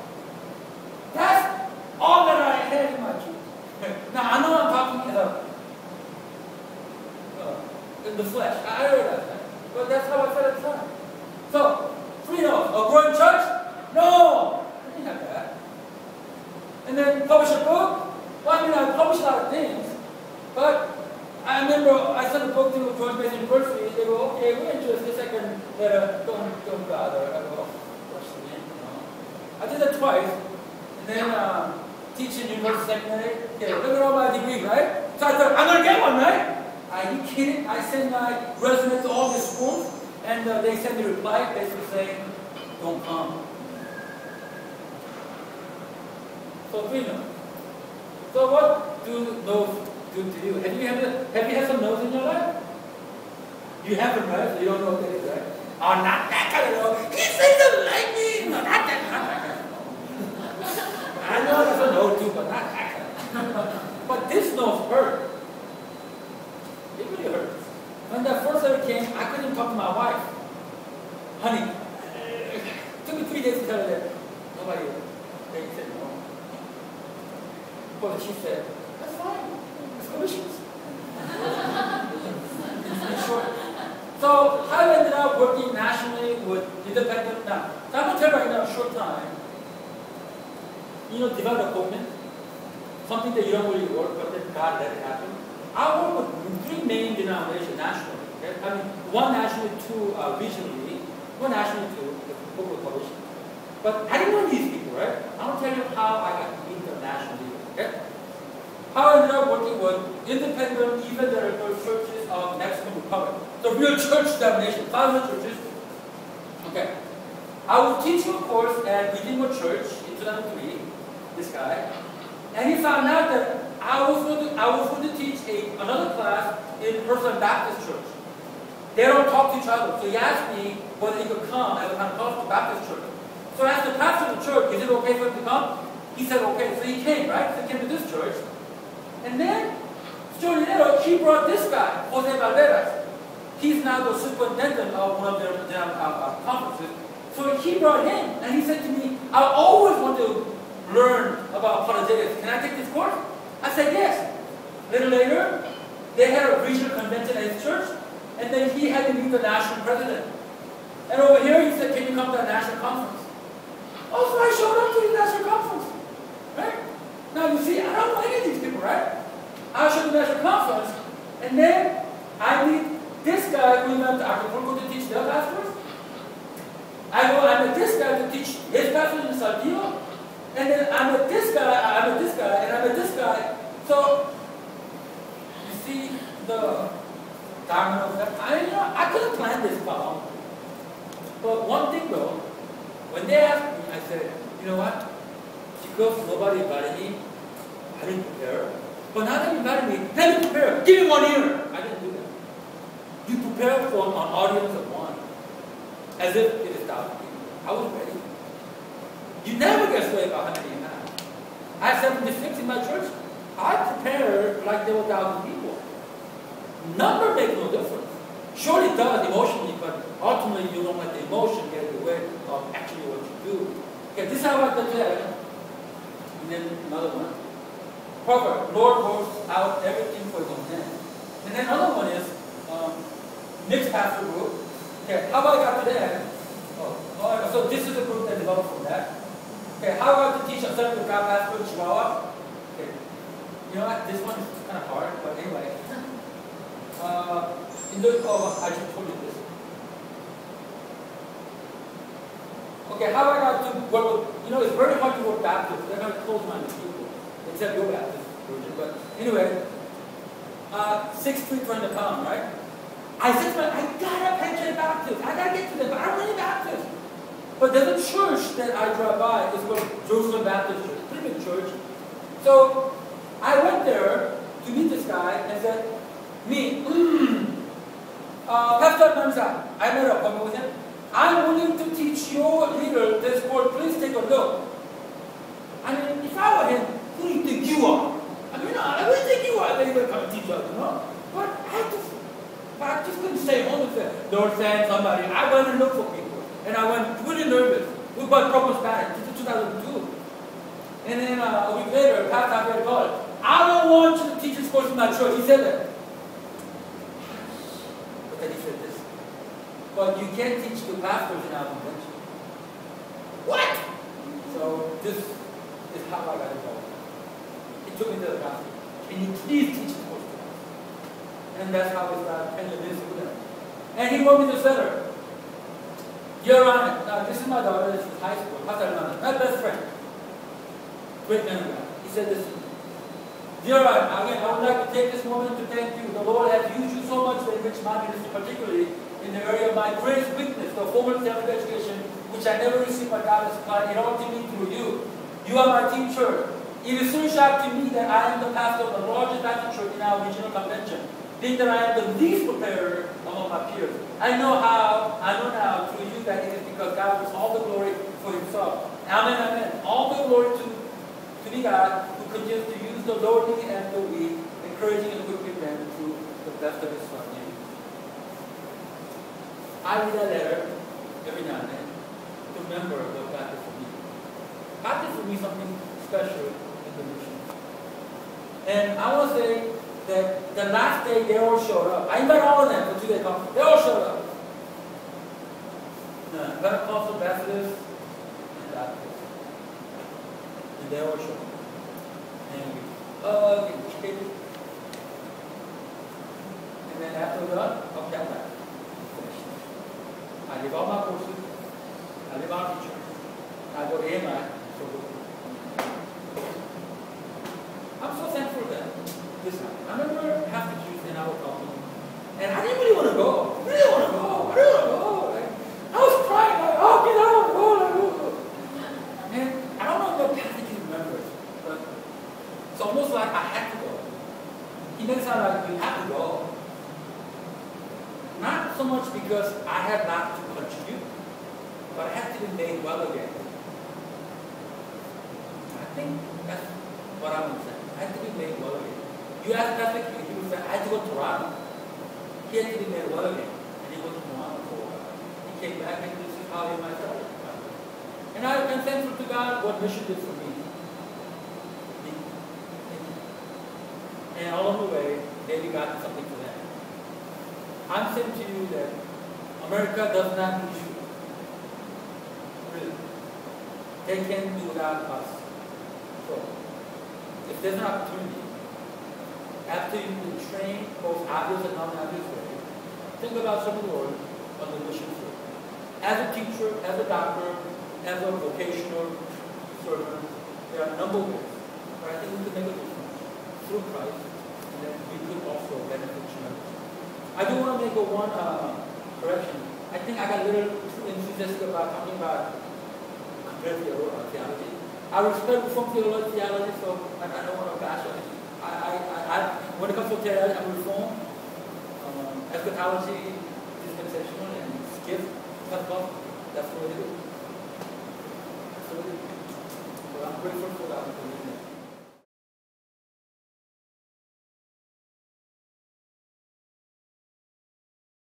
that's all that I had in my church. Now, I know I'm talking in the flesh. I realize that. But that's how I felt at the time. So, 3 no's. A growing church? No! I didn't have that. And then publish a book? Well, I mean, I published a lot of things. But I remember I sent a book to George Mason University. They go, okay, we're interested. Second letter, don't bother. I go, what's the name? I did that twice. And then teaching university seminary. Okay, look at all my degrees, right? So I thought, I'm going to get one, right? Are you kidding? I sent my resume to all these schools, and they sent me a reply basically saying, don't come. So 3 no's. So what do those do to you? Have you had some no's in your life? You haven't, right? So you don't know what that is, right? Oh, not that kind of no. He says something like me. No, not that kind of no. I know that's a no too, but not that kind of. But this no's hurt. It really hurts. When that first letter came, I couldn't talk to my wife. Honey, it took me 3 days to tell her that. Nobody, they said no. But she said, that's fine. It's commissions. It's short. So I ended up working nationally with the independent now. So I'm going to tell you right now, in a short time, divine appointment, something that you don't really work, but then God let it happen. I work with 3 main denominations nationally. Okay? I mean, 1 nationally, 2 regionally, 1 nationally, 2, the book was published. But I didn't know these people, right? I want to tell you how I got to meet them nationally. Okay? How I ended up working with independent evangelical churches of Mexican Republic. The real church denomination, 500 churches. Okay. I was teaching a course at Redeemer Church in 2003, this guy, and he found out that I was going to teach another class in Person Baptist Church. They don't talk to each other. So he asked me whether he could come as a Pentecostal Baptist church. So I asked the pastor of the church, is it okay for him to come? He said okay. So he came, right? So he came to this church. And then, shortly later, he brought this guy, Jose Valderas. He's now the superintendent of one of their conferences. So he brought him, and he said to me, I always want to learn about apologetics. Can I take this course? I said yes. A little later, they had a regional convention at his church, and then he had to meet the national president. And over here, he said, can you come to a national conference? Oh, so I showed up to the national conference. Right? Now you see, I don't know any of these people, right? I show the national conference, and then I meet this guy who went to Acapulco to teach their pastors. I met this guy to teach his pastors in Saltillo. And then I met this guy, and I met this guy. So, you see the domino effect. I could have planned this problem. But one thing though, when they asked me, I said, you know what? Because nobody invited me, I didn't prepare. But now that you invited me, let me prepare. Give me 1 year. I didn't do that. You prepare for an audience of 1. As if it is 1,000 people. I was ready. You never get swayed by how many you have. I have 76 in my church. I prepared like there were 1,000 people. Number makes no difference. Surely it does emotionally, but ultimately you don't let the emotion get in the way of actually what you do. Okay, this is how I did that. And then another one. Proverb, Lord works out everything for his own hand. And then another one is mixed pastor group. Okay, how about I got to that? So this is a group that developed from that. Okay, how about to teach a Seventh-day God pastor in Chihuahua? Okay, you know what? This one is kind of hard, but anyway. I just told you this. Okay, how about to work with, it's very hard to work Baptist. They're very close-minded people, except your Baptist version. But anyway, 6'3", 200 pounds, right? I said to myself, I gotta pension Baptist. I gotta get to them, but I don't really Baptist. But there's a church that I drive by. It's called Jerusalem Baptist Church, pretty big church. So I went there to meet this guy and said, Pastor Namza, I made an appointment with him. I'm willing to teach your leader this word. Please take a look. I mean, if I were him, who do you think you are? I really think you are. Then you would come and teach us, But I just couldn't stay home and say, Lord, send somebody. I went and looked for people. And I went really nervous. We got broken Spanish. This is 2002. And then a week later, Pastor Javier called. I don't want you to teach this course in my church. He said that. But then he said this. But you can't teach the pastors in our convention. What? So this is how I got involved. He took me to the pastor. Can you please teach this course to us? And that's how we started paying this with them. And he wrote me this letter. Dear Ryan, now this is my daughter, this is high school, Pastor Ryan, my best friend. Great man of God. He said this to me. Dear Ryan, again, I would like to take this moment to thank you. The Lord has used you so much to enrich my ministry, particularly in the area of my greatest weakness, the formal seminary education, which I never received by God as supply. It all to me through you. You are my teacher. It is so sharp to me that I am the pastor of the largest Baptist church in our regional convention, being that I am the least prepared among my peers. I know now through you that it is because God wants all the glory for himself. Amen, amen. All the glory to be God, who continues to use the lowly and the weak, encouraging and equipping them to the best of his Son. I read that letter every now and then to remember what God did for me. God did for me something special in the mission. And I want to say that the last day they all showed up. I invited all of them for 2-day conference. They all showed up. Pentecostal Baptists and Baptists. And they all show up. And we hug and kick. And then after we're done, okay, I'm back. Finished. I leave all my courses. I leave our teacher. I go to AMI. So I'm so thankful that this happened. I remember half the Jews and I was talking. And I didn't really want to go. I didn't want to go. I didn't want to go. Like, I was crying like, oh, get out, go. And I don't know what Pastor King remembers, but it's almost like I had to go. He makes it sound like you have to go. Not so much because I had not to contribute, but I had to be made well again. I think that's what I would say. I had to be made well again. You ask Pastor King, he would say, I had to go to Toronto. He had to be made well again. And he went to Toronto for a while. He came back and this is how he might started. And I'm thankful to God what mission did for me. And along the way, maybe God did something for them. I'm saying to you that America does not need you. Really. They can't do without us. So, if there's an opportunity, after you can train both obvious and non-obvious way, think about some of the Lord on the mission field. As a teacher, as a doctor, as a vocational servant, there are a number of ways. But I think we can make a difference through Christ, and then we could also benefit tremendously. I do want to make one correction. I think I got a little too enthusiastic about talking about comparative theology. I respect Reformed theology, so I don't want to bash on it. When it comes to theology, I'm Reformed. Eschatology, dispensational, and skip, that's what it is. So I'm grateful for that.